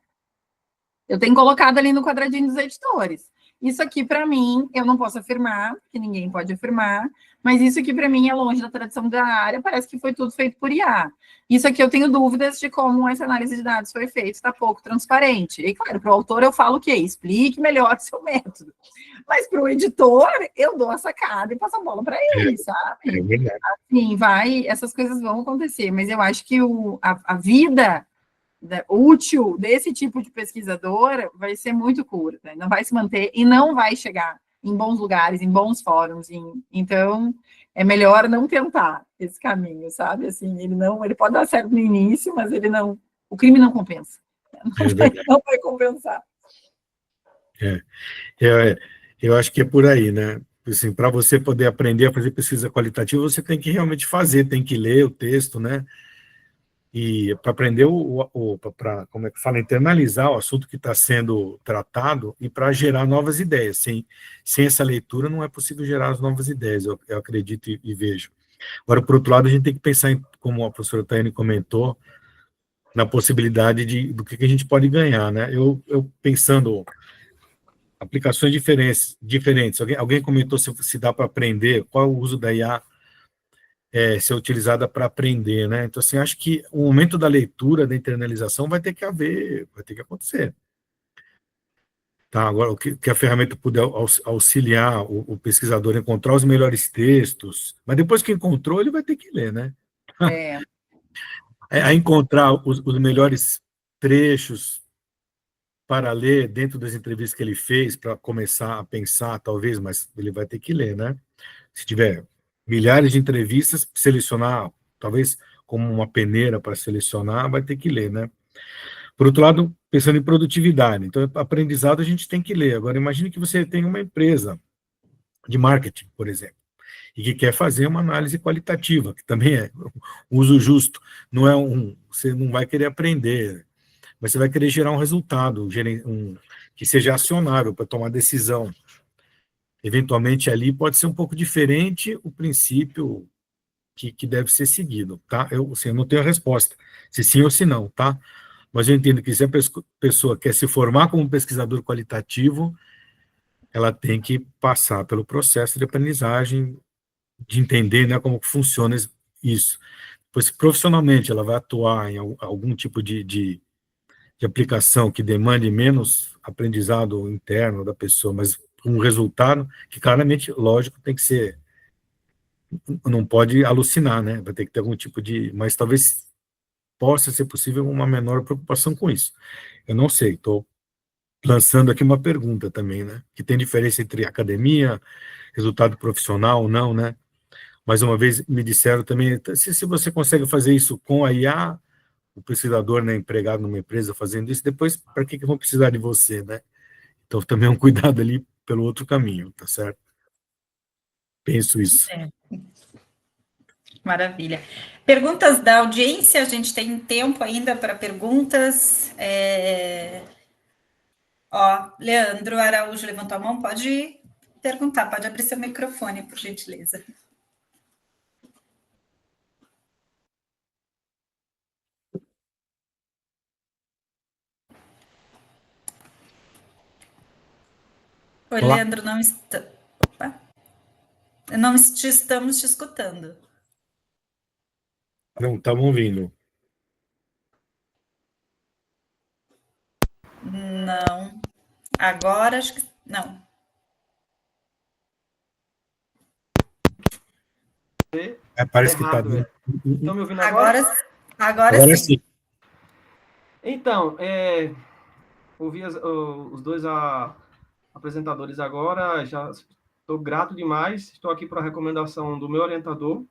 Eu tenho colocado ali no quadradinho dos editores. Isso aqui, para mim, eu não posso afirmar, porque ninguém pode afirmar, mas isso aqui, para mim, é longe da tradição da área, parece que foi tudo feito por IA. Isso aqui eu tenho dúvidas de como essa análise de dados foi feita, está pouco transparente. E, claro, para o autor eu falo o quê? Explique melhor seu método. Mas para o editor, eu dou a sacada e passo a bola para ele, sabe? Assim, essas coisas vão acontecer, mas eu acho que a vida útil desse tipo de pesquisador vai ser muito curta, não vai se manter e não vai chegar em bons lugares, em bons fóruns, então é melhor não tentar esse caminho, sabe? Assim, ele pode dar certo no início, mas o crime não compensa, não vai compensar. Eu acho que é por aí, né? Assim, para você poder aprender a fazer pesquisa qualitativa, você tem que realmente fazer, tem que ler o texto, né? E para aprender, para, como é que fala, internalizar o assunto que está sendo tratado e para gerar novas ideias. Sem essa leitura, não é possível gerar as novas ideias, eu acredito e vejo. Agora, por outro lado, a gente tem que pensar, como a professora Taiane comentou, na possibilidade do que a gente pode ganhar, né? Eu pensando aplicações diferentes. Alguém comentou se dá para aprender, qual é o uso da IA ser utilizada para aprender, né? Então, assim, acho que o momento da leitura, da internalização vai ter que acontecer. Tá? Agora, o que a ferramenta puder auxiliar o pesquisador a encontrar os melhores textos, mas depois que encontrou, ele vai ter que ler, né? A encontrar os melhores trechos para ler dentro das entrevistas que ele fez, para começar a pensar, talvez, mas ele vai ter que ler, né? Se tiver milhares de entrevistas, selecionar, talvez como uma peneira para selecionar, vai ter que ler, né? Por outro lado, pensando em produtividade, então, aprendizado a gente tem que ler. Agora, imagine que você tem uma empresa de marketing, por exemplo, e que quer fazer uma análise qualitativa, que também é um uso justo, você não vai querer aprender, mas você vai querer gerar um resultado, que seja acionável para tomar decisão. Eventualmente, ali pode ser um pouco diferente o princípio que deve ser seguido, tá? Eu não tenho a resposta, se sim ou se não, tá? Mas eu entendo que se a pessoa quer se formar como pesquisador qualitativo, ela tem que passar pelo processo de aprendizagem, de entender, né, como funciona isso. Pois, profissionalmente, ela vai atuar em algum tipo de aplicação que demande menos aprendizado interno da pessoa, mas um resultado que, claramente, lógico, tem que ser, não pode alucinar, né? Vai ter que ter algum tipo mas talvez possa ser possível uma menor preocupação com isso. Eu não sei, estou lançando aqui uma pergunta também, né? Que tem diferença entre academia, resultado profissional ou não, né? Mais uma vez, me disseram também, se você consegue fazer isso com a IA o pesquisador, né, empregado numa empresa fazendo isso, depois, para que vão precisar de você, né? Então, também é um cuidado ali pelo outro caminho, tá certo? Penso isso. Maravilha. Perguntas da audiência, a gente tem tempo ainda para perguntas. Leandro Araújo levantou a mão, pode perguntar, pode abrir seu microfone, por gentileza. Oi, Olá. Leandro, não estamos te escutando. Não, estamos ouvindo. Não. Agora acho que não. Parece que está. Estão me ouvindo agora? Agora sim. Então, ouvi os dois apresentadores agora, já estou grato demais. Estou aqui para a recomendação do meu orientador,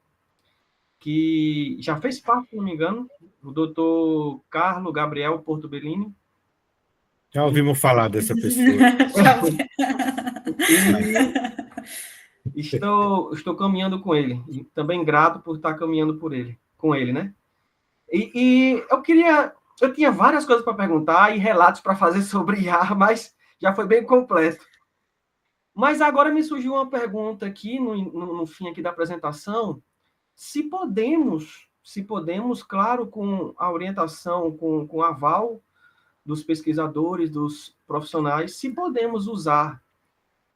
que já fez parte, se não me engano, o doutor Carlos Gabriel Porto Bellini. Já ouvimos falar dessa pessoa. Estou caminhando com ele, e também grato por estar caminhando com ele, né? E eu tinha várias coisas para perguntar e relatos para fazer sobre IA, mas já foi bem completo. Mas agora me surgiu uma pergunta aqui, no fim aqui da apresentação, se podemos, claro, com a orientação, com o aval dos pesquisadores, dos profissionais, se podemos usar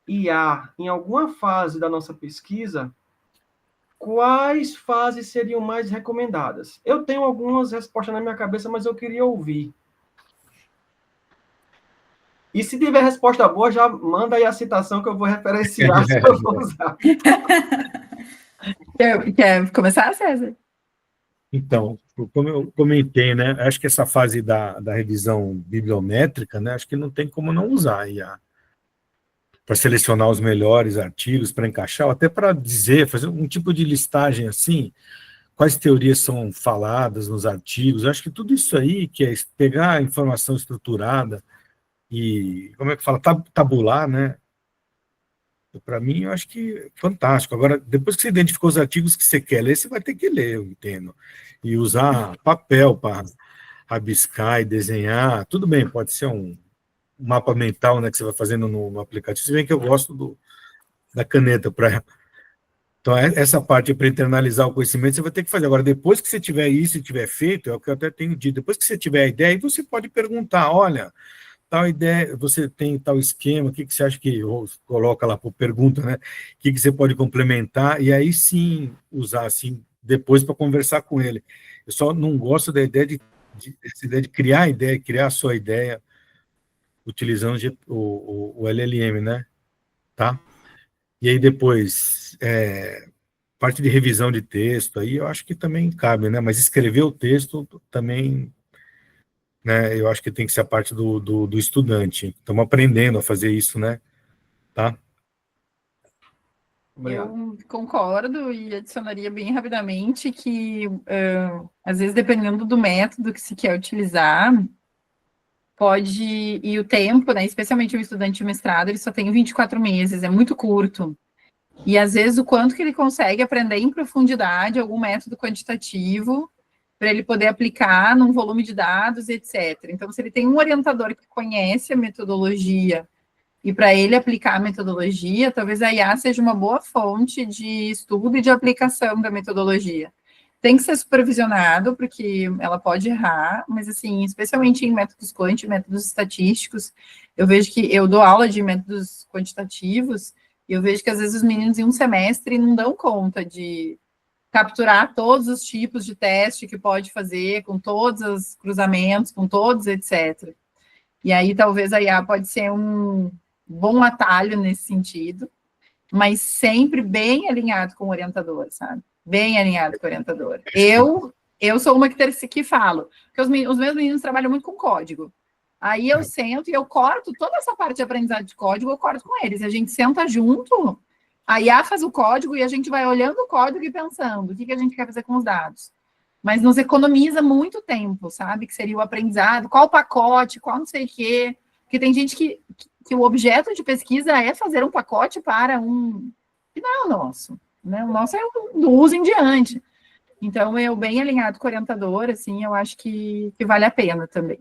IA em alguma fase da nossa pesquisa, quais fases seriam mais recomendadas? Eu tenho algumas respostas na minha cabeça, mas eu queria ouvir. E se tiver resposta boa, já manda aí a citação que eu vou referenciar se eu for usar. Quer começar, César? Então, como eu comentei, né, acho que essa fase da revisão bibliométrica, né, acho que não tem como não usar IA para selecionar os melhores artigos, para encaixar, ou até para dizer, fazer um tipo de listagem assim, quais teorias são faladas nos artigos. Acho que tudo isso aí, que é pegar a informação estruturada e, como é que fala, tabular, né, para mim, eu acho que fantástico. Agora, depois que você identificou os artigos que você quer ler, você vai ter que ler, eu entendo. E usar papel para rabiscar e desenhar, tudo bem, pode ser um mapa mental, né, que você vai fazendo no aplicativo, se bem que eu gosto da caneta para... Então, essa parte para internalizar o conhecimento, você vai ter que fazer. Agora, depois que você tiver isso e tiver feito, é o que eu até tenho dito, depois que você tiver a ideia, aí você pode perguntar, olha, tal ideia, você tem tal esquema, o que você acha que, coloca lá por pergunta, né, o que você pode complementar, e aí sim, usar assim, depois para conversar com ele. Eu só não gosto da ideia essa ideia de criar a ideia, criar a sua ideia, utilizando o LLM, né, tá? E aí depois, parte de revisão de texto, aí eu acho que também cabe, né, mas escrever o texto também, né, eu acho que tem que ser a parte do estudante. Estamos aprendendo a fazer isso, né, tá? Obrigado. Eu concordo e adicionaria bem rapidamente que, às vezes, dependendo do método que se quer utilizar, e o tempo, né, especialmente o estudante de mestrado, ele só tem 24 meses, é muito curto. E, às vezes, o quanto que ele consegue aprender em profundidade algum método quantitativo para ele poder aplicar num volume de dados, etc. Então, se ele tem um orientador que conhece a metodologia e para ele aplicar a metodologia, talvez a IA seja uma boa fonte de estudo e de aplicação da metodologia. Tem que ser supervisionado, porque ela pode errar, mas, assim, especialmente em métodos quant, métodos estatísticos, eu vejo que eu dou aula de métodos quantitativos, e eu vejo que, às vezes, os meninos em um semestre não dão conta de capturar todos os tipos de teste que pode fazer, com todos os cruzamentos, com todos, etc. E aí, talvez a IA pode ser um bom atalho nesse sentido, mas sempre bem alinhado com o orientador, sabe? Bem alinhado com o orientador. Eu sou uma que falo, que os meus meninos trabalham muito com código. Aí eu sento e eu corto toda essa parte de aprendizado de código, eu corto com eles. A gente senta junto, a IA faz o código e a gente vai olhando o código e pensando o que a gente quer fazer com os dados. mas nos economiza muito tempo, sabe? Que seria o aprendizado, qual pacote, qual não sei o quê. Porque tem gente que o objeto de pesquisa é fazer um pacote para um... que não é o nosso, né? O nosso é do uso em diante. Então, eu bem alinhado com o orientador, assim, eu acho que vale a pena também.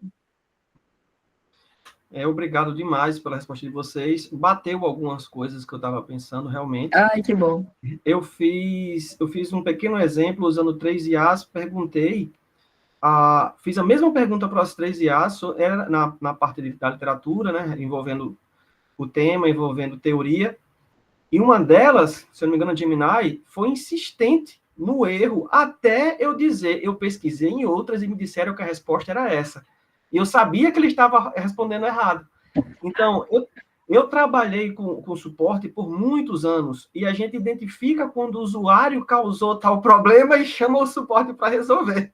Obrigado demais pela resposta de vocês. Bateu algumas coisas que eu estava pensando, realmente. Ai, que bom. Eu fiz um pequeno exemplo usando 3 IAs, perguntei, fiz a mesma pergunta para as 3 IAs, era na parte da literatura, né, envolvendo o tema, envolvendo teoria, e uma delas, se eu não me engano, a Gemini, foi insistente no erro, até eu dizer, eu pesquisei em outras e me disseram que a resposta era essa. E eu sabia que ele estava respondendo errado. Então, eu trabalhei com suporte por muitos anos, e a gente identifica quando o usuário causou tal problema e chama o suporte para resolver.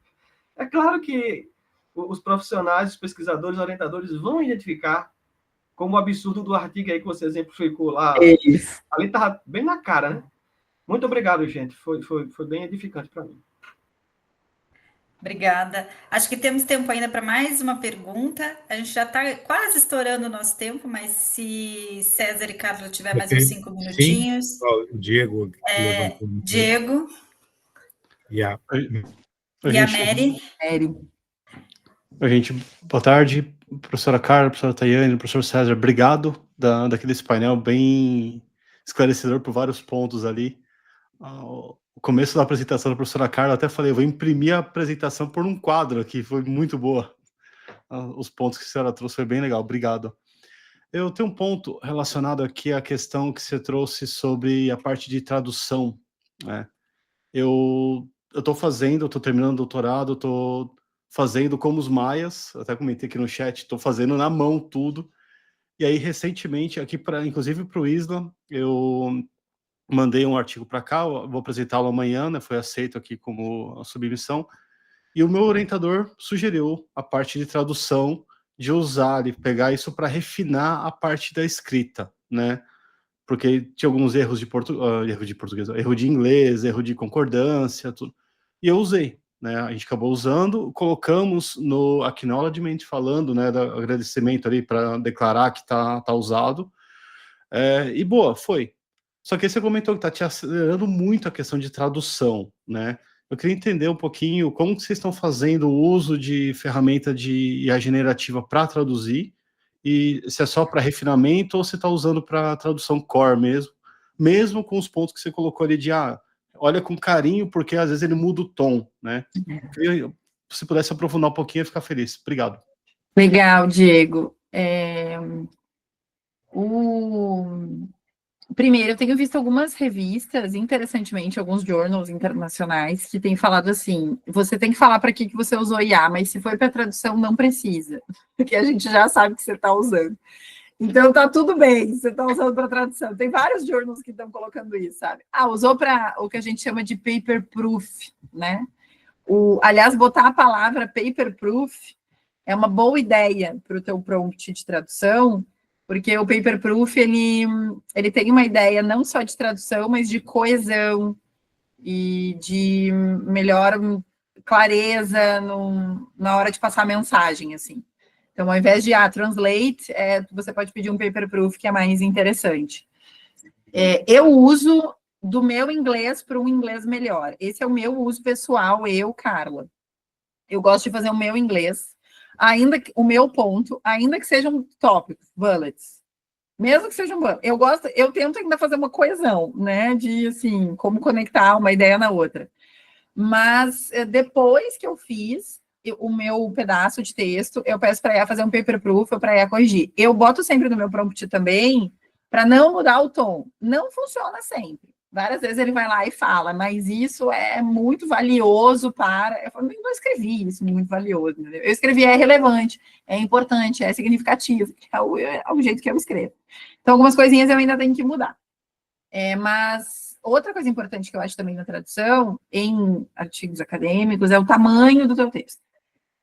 É claro que os profissionais, os pesquisadores, os orientadores vão identificar, como o absurdo do artigo aí que você exemplificou lá. Isso. Ali estava bem na cara, né? Muito obrigado, gente. Foi bem edificante para mim. Obrigada. Acho que temos tempo ainda para mais uma pergunta. A gente já está quase estourando o nosso tempo, mas se César e Carla tiver mais uns 5 minutinhos. Sim, o Diego levantou. Diego. E a Mary. Boa tarde, professora Carla, professora Tayane, professor César. Obrigado daquele painel bem esclarecedor por vários pontos ali. O começo da apresentação da professora Carla, até falei, eu vou imprimir a apresentação por um quadro aqui, foi muito boa. Os pontos que a senhora trouxe foi bem legal, obrigado. Eu tenho um ponto relacionado aqui à questão que você trouxe sobre a parte de tradução, né? Eu estou terminando o doutorado, estou fazendo como os maias, até comentei aqui no chat, estou fazendo na mão tudo, e aí recentemente, aqui inclusive para o Isla, eu mandei um artigo para cá, vou apresentá-lo amanhã, né, foi aceito aqui como a submissão, e o meu orientador sugeriu a parte de tradução, de usar e pegar isso para refinar a parte da escrita, né, porque tinha alguns erros de português, erro de inglês, erro de concordância, tudo, e eu usei, né, a gente acabou usando, colocamos no acknowledgement, falando, né, do agradecimento ali para declarar que tá usado, e boa, foi. Só que você comentou que está te acelerando muito a questão de tradução, né? Eu queria entender um pouquinho como que vocês estão fazendo o uso de ferramenta de IA generativa para traduzir, e se é só para refinamento ou se está usando para tradução core mesmo com os pontos que você colocou ali de, olha com carinho, porque às vezes ele muda o tom, né? Se pudesse aprofundar um pouquinho, eu ia ficar feliz. Obrigado. Legal, Diego. Primeiro, eu tenho visto algumas revistas, interessantemente, alguns journals internacionais, que têm falado assim, você tem que falar para que você usou IA, mas se for para tradução, não precisa, porque a gente já sabe que você está usando. Então, tá tudo bem, você está usando para tradução. Tem vários journals que estão colocando isso, sabe? Usou para o que a gente chama de paper proof, né? Aliás, botar a palavra paper proof é uma boa ideia para o teu prompt de tradução, porque o paper proof, ele tem uma ideia não só de tradução, mas de coesão e de melhor clareza na hora de passar a mensagem, assim. Então, ao invés de translate, você pode pedir um paper proof que é mais interessante. Eu uso do meu inglês para um inglês melhor. Esse é o meu uso pessoal, eu, Carla. Eu gosto de fazer o meu inglês, o meu ponto, ainda que sejam tópicos, bullets. Mesmo que sejam bullets. Eu tento ainda fazer uma coesão, né? De, assim, como conectar uma ideia na outra. Mas, depois que eu fiz o meu pedaço de texto, eu peço para a IA fazer um paper proof ou para a IA corrigir. Eu boto sempre no meu prompt também, para não mudar o tom. Não funciona sempre. Várias vezes ele vai lá e fala, mas isso é muito valioso para... Eu não escrevi isso, muito valioso. Entendeu? Eu escrevi é relevante, é importante, é significativo, é o jeito que eu escrevo. Então, algumas coisinhas eu ainda tenho que mudar. Mas outra coisa importante que eu acho também na tradução, em artigos acadêmicos, é o tamanho do teu texto.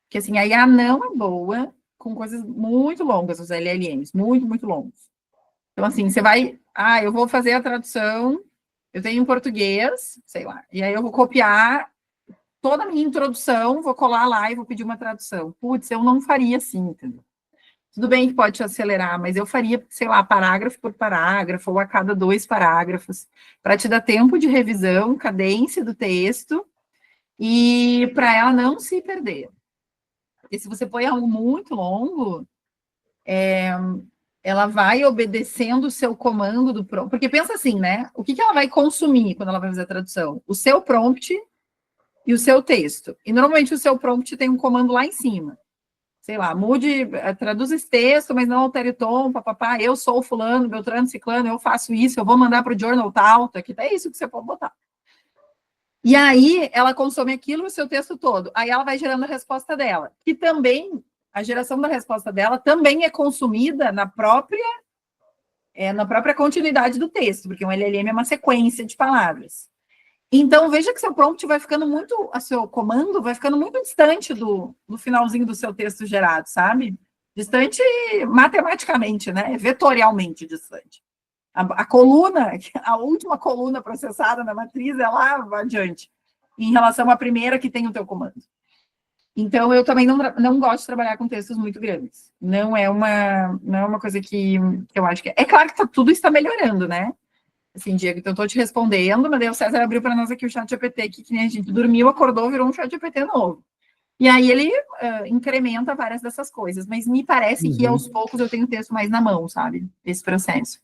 Porque, assim, a IA não é boa com coisas muito longas, os LLMs, muito, muito longos. Então, assim, você vai... eu vou fazer a tradução... Eu tenho em português, sei lá, e aí eu vou copiar toda a minha introdução, vou colar lá e vou pedir uma tradução. Putz, eu não faria assim, entendeu? Tudo bem que pode te acelerar, mas eu faria, sei lá, parágrafo por parágrafo, ou a cada 2 parágrafos, para te dar tempo de revisão, cadência do texto, e para ela não se perder. Porque se você põe algo muito longo, ela vai obedecendo o seu comando do prompt. Porque pensa assim, né? O que ela vai consumir quando ela vai fazer a tradução? O seu prompt e o seu texto. E normalmente o seu prompt tem um comando lá em cima. Sei lá, traduz esse texto, mas não altere o tom, papapá, eu sou fulano, beltrano, ciclano, eu faço isso, eu vou mandar para o journal tal, tá aqui, é isso que você pode botar. E aí, ela consome aquilo, o seu texto todo. Aí ela vai gerando a resposta dela. Que também, a geração da resposta dela também é consumida na própria continuidade do texto, porque um LLM é uma sequência de palavras. Então, veja que seu prompt vai ficando muito, a seu comando vai ficando muito distante do finalzinho do seu texto gerado, sabe? Distante matematicamente, né? Vetorialmente distante. A coluna, a última coluna processada na matriz é lá adiante, em relação à primeira que tem o teu comando. Então, eu também não gosto de trabalhar com textos muito grandes. Não é uma coisa que eu acho que... É claro que tudo está melhorando, né? Assim, Diego, então eu estou te respondendo, mas daí o César abriu para nós aqui o ChatGPT, que nem a gente dormiu, acordou, virou um ChatGPT novo. E aí ele incrementa várias dessas coisas, mas me parece que aos poucos eu tenho o texto mais na mão, sabe? Esse processo.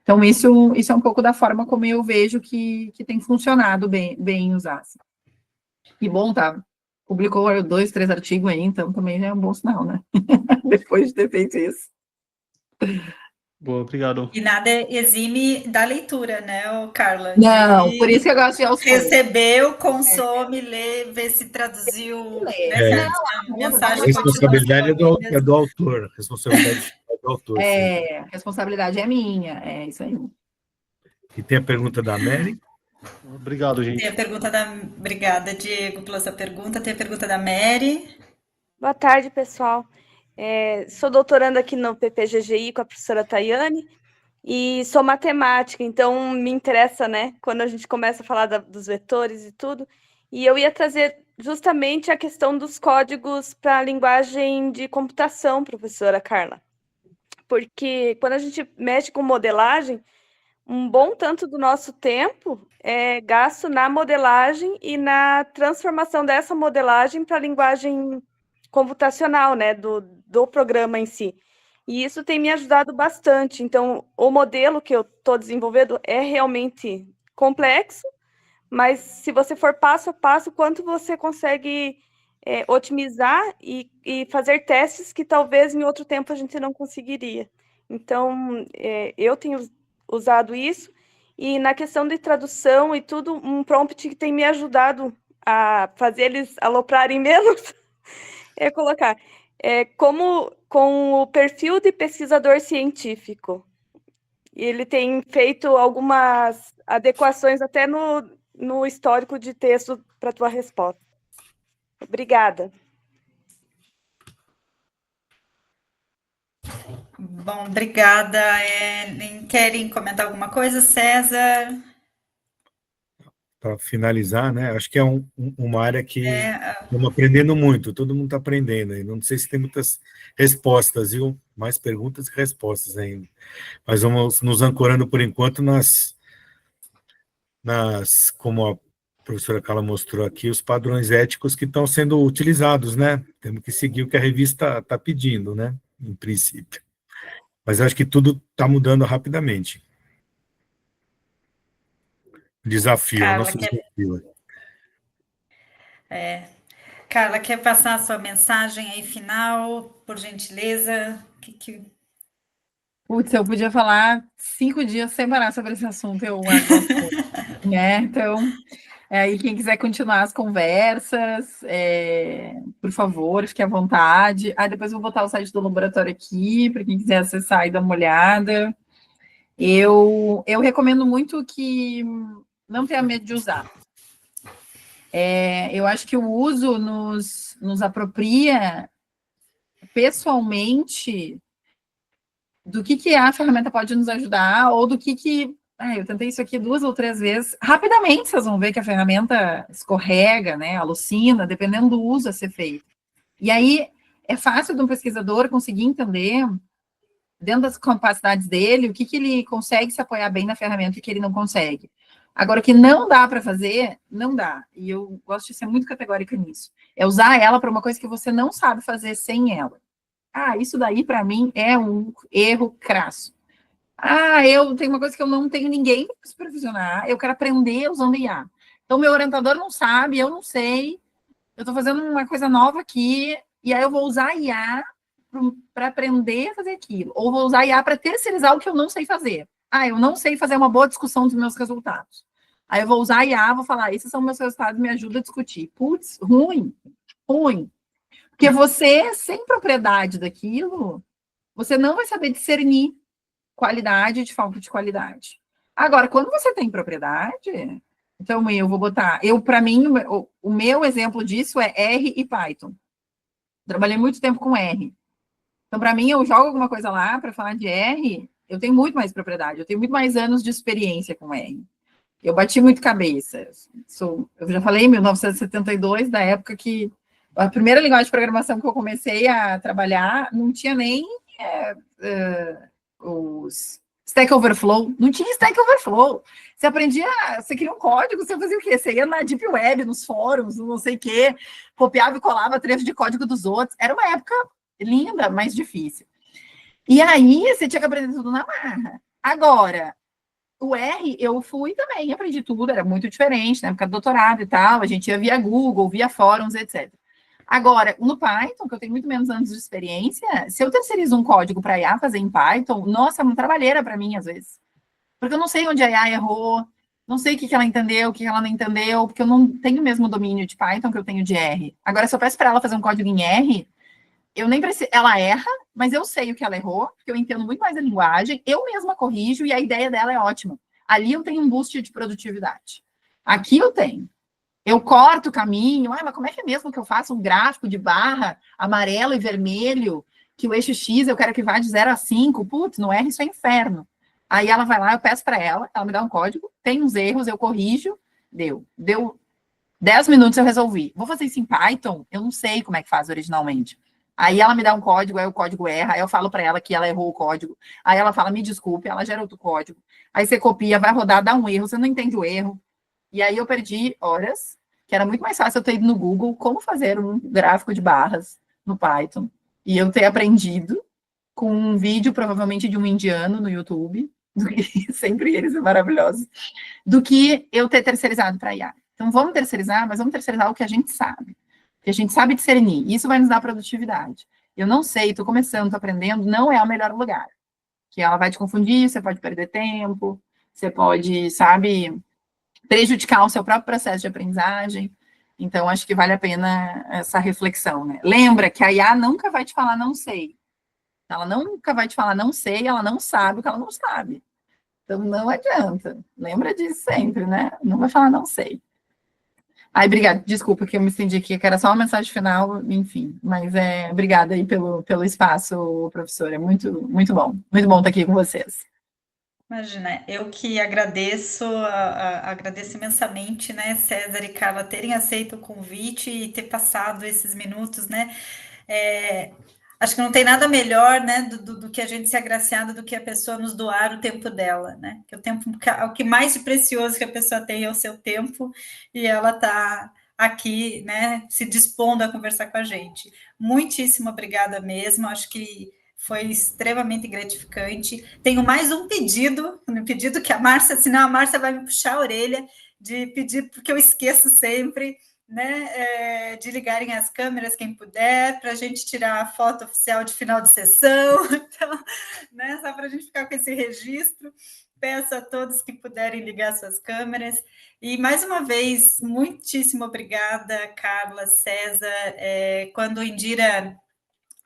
Então, isso é um pouco da forma como eu vejo que tem funcionado bem usar. Assim. E bom, tá? Publicou 2, 3 artigos aí, então também já é um bom sinal, né? Depois de ter feito isso. Boa, obrigado. E nada exime da leitura, né, Carla? Não, por isso que eu gosto de aos recebeu, consome, lê, vê se traduziu. Né, a responsabilidade é do autor. A responsabilidade é do autor. A responsabilidade é minha, é isso aí. E tem a pergunta da Mary. Obrigado, gente. Tem a pergunta Obrigada, Diego, pela sua pergunta. Tem a pergunta da Mary. Boa tarde, pessoal. Sou doutoranda aqui no PPGGI com a professora Tayane e sou matemática, então me interessa, né, quando a gente começa a falar dos vetores e tudo. E eu ia trazer justamente a questão dos códigos para a linguagem de computação, professora Carla. Porque quando a gente mexe com modelagem, um bom tanto do nosso tempo é gasto na modelagem e na transformação dessa modelagem para a linguagem computacional, né, do programa em si. E isso tem me ajudado bastante. Então, o modelo que eu estou desenvolvendo é realmente complexo, mas se você for passo a passo, quanto você consegue otimizar e fazer testes que talvez em outro tempo a gente não conseguiria. Então, eu tenho usado isso, e na questão de tradução e tudo, um prompt que tem me ajudado a fazer eles aloprarem menos, é colocar como com o perfil de pesquisador científico. Ele tem feito algumas adequações até no histórico de texto para a tua resposta. Obrigada. Bom, obrigada. Querem comentar alguma coisa, César? Para finalizar, né? Acho que é uma área que estamos aprendendo muito, todo mundo está aprendendo. Não sei se tem muitas respostas, viu? Mais perguntas que respostas ainda. Mas vamos nos ancorando por enquanto como a professora Carla mostrou aqui, os padrões éticos que estão sendo utilizados, né? Temos que seguir o que a revista está pedindo, né? Em princípio. Mas acho que tudo está mudando rapidamente. Desafio, Carla, nosso desafio. Carla, quer passar a sua mensagem aí final, por gentileza? Putz, eu podia falar 5 dias sem parar sobre esse assunto, eu gosto muito, né? Então, aí quem quiser continuar as conversas, por favor, fique à vontade. Depois eu vou botar o site do laboratório aqui, para quem quiser acessar e dar uma olhada. Eu recomendo muito que não tenha medo de usar. Eu acho que o uso nos apropria pessoalmente do que a ferramenta pode nos ajudar, ou do que eu tentei isso aqui 2 ou 3 vezes. Rapidamente vocês vão ver que a ferramenta escorrega, né? Alucina, dependendo do uso a ser feito. E aí é fácil de um pesquisador conseguir entender, dentro das capacidades dele, o que ele consegue se apoiar bem na ferramenta e o que ele não consegue. Agora, o que não dá para fazer, não dá. E eu gosto de ser muito categórica nisso. É usar ela para uma coisa que você não sabe fazer sem ela. Isso daí, para mim, é um erro crasso. Eu tenho uma coisa que eu não tenho ninguém para supervisionar, eu quero aprender usando IA. Então, meu orientador não sabe, eu não sei, eu estou fazendo uma coisa nova aqui, e aí eu vou usar IA para aprender a fazer aquilo. Ou vou usar IA para terceirizar o que eu não sei fazer. Eu não sei fazer uma boa discussão dos meus resultados. Aí eu vou usar a IA, vou falar, esses são meus resultados, me ajuda a discutir. Putz, ruim. Porque você, sem propriedade daquilo, você não vai saber discernir qualidade de falta de qualidade. Agora, quando você tem propriedade, então eu vou botar, para mim, o meu exemplo disso é R e Python. Trabalhei muito tempo com R. Então, para mim, eu jogo alguma coisa lá para falar de R, eu tenho muito mais propriedade, eu tenho muito mais anos de experiência com R. Eu bati muito cabeça. Eu já falei em 1972, da época que a primeira linguagem de programação que eu comecei a trabalhar não tinha nem os Stack Overflow. Não tinha Stack Overflow. Você aprendia, você queria um código, você fazia o quê? Você ia na Deep Web, nos fóruns, não sei o quê, copiava e colava trecho de código dos outros. Era uma época linda, mas difícil. E aí, você tinha que aprender tudo na marra. Agora, o R, eu fui também, aprendi tudo, era muito diferente, na época do doutorado e tal, a gente ia via Google, via fóruns, etc. Agora, no Python, que eu tenho muito menos anos de experiência, se eu terceirizo um código para a IA fazer em Python, nossa, é uma trabalheira para mim, às vezes. Porque eu não sei onde a IA errou, não sei o que ela entendeu, o que ela não entendeu, porque eu não tenho o mesmo domínio de Python que eu tenho de R. Agora, se eu peço para ela fazer um código em R, eu nem preciso, ela erra, mas eu sei o que ela errou, porque eu entendo muito mais a linguagem, eu mesma corrijo e a ideia dela é ótima. Ali eu tenho um boost de produtividade. Aqui eu tenho. Eu corto o caminho, mas como é que é mesmo que eu faço um gráfico de barra amarelo e vermelho, que o eixo X eu quero que vá de 0 a 5, putz, no R isso é inferno. Aí ela vai lá, eu peço para ela me dá um código, tem uns erros, eu corrijo, deu 10 minutos eu resolvi. Vou fazer isso em Python? Eu não sei como é que faz originalmente. Aí ela me dá um código, aí o código erra, aí eu falo para ela que ela errou o código, aí ela fala, me desculpe, ela gera outro código, aí você copia, vai rodar, dá um erro, você não entende o erro, e aí eu perdi horas, que era muito mais fácil eu ter ido no Google como fazer um gráfico de barras no Python, e eu ter aprendido com um vídeo, provavelmente de um indiano no YouTube, sempre eles são maravilhosos, do que eu ter terceirizado para IA. Então vamos terceirizar, mas vamos terceirizar o que a gente sabe. Que a gente sabe discernir, isso vai nos dar produtividade. Eu não sei, estou começando, estou aprendendo, não é o melhor lugar. Que ela vai te confundir, você pode perder tempo, você pode, sabe, prejudicar o seu próprio processo de aprendizagem. Então, acho que vale a pena essa reflexão, né? Lembra que a IA nunca vai te falar não sei. Ela nunca vai te falar não sei, ela não sabe o que ela não sabe. Então, não adianta. Lembra disso sempre, né? Não vai falar não sei. Obrigada, desculpa que eu me estendi aqui, que era só uma mensagem final, enfim, mas obrigada aí pelo espaço, professora, muito bom estar aqui com vocês. Imagina, eu que agradeço, agradeço imensamente, né, César e Carla, terem aceito o convite e ter passado esses minutos, né, acho que não tem nada melhor, né, do que a gente ser agraciado, do que a pessoa nos doar o tempo dela, né, que o tempo, o que mais de precioso que a pessoa tem é o seu tempo, e ela está aqui, né, se dispondo a conversar com a gente. Muitíssimo obrigada mesmo, acho que foi extremamente gratificante. Tenho mais um pedido que a Márcia, senão a Márcia vai me puxar a orelha, de pedir, porque eu esqueço sempre, né, de ligarem as câmeras, quem puder, para a gente tirar a foto oficial de final de sessão, então, né, só para a gente ficar com esse registro. Peço a todos que puderem ligar suas câmeras. E, mais uma vez, muitíssimo obrigada, Carla, César. Quando Indira,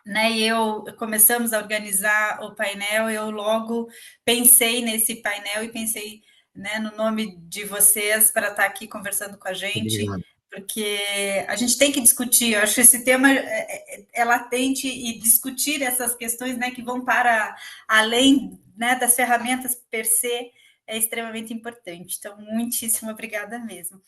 né, e eu começamos a organizar o painel, eu logo pensei nesse painel e pensei, né, no nome de vocês para estar aqui conversando com a gente. Obrigado. Porque a gente tem que discutir, eu acho que esse tema é latente, e discutir essas questões, né, que vão para além, né, das ferramentas per se, é extremamente importante. Então, muitíssimo obrigada mesmo.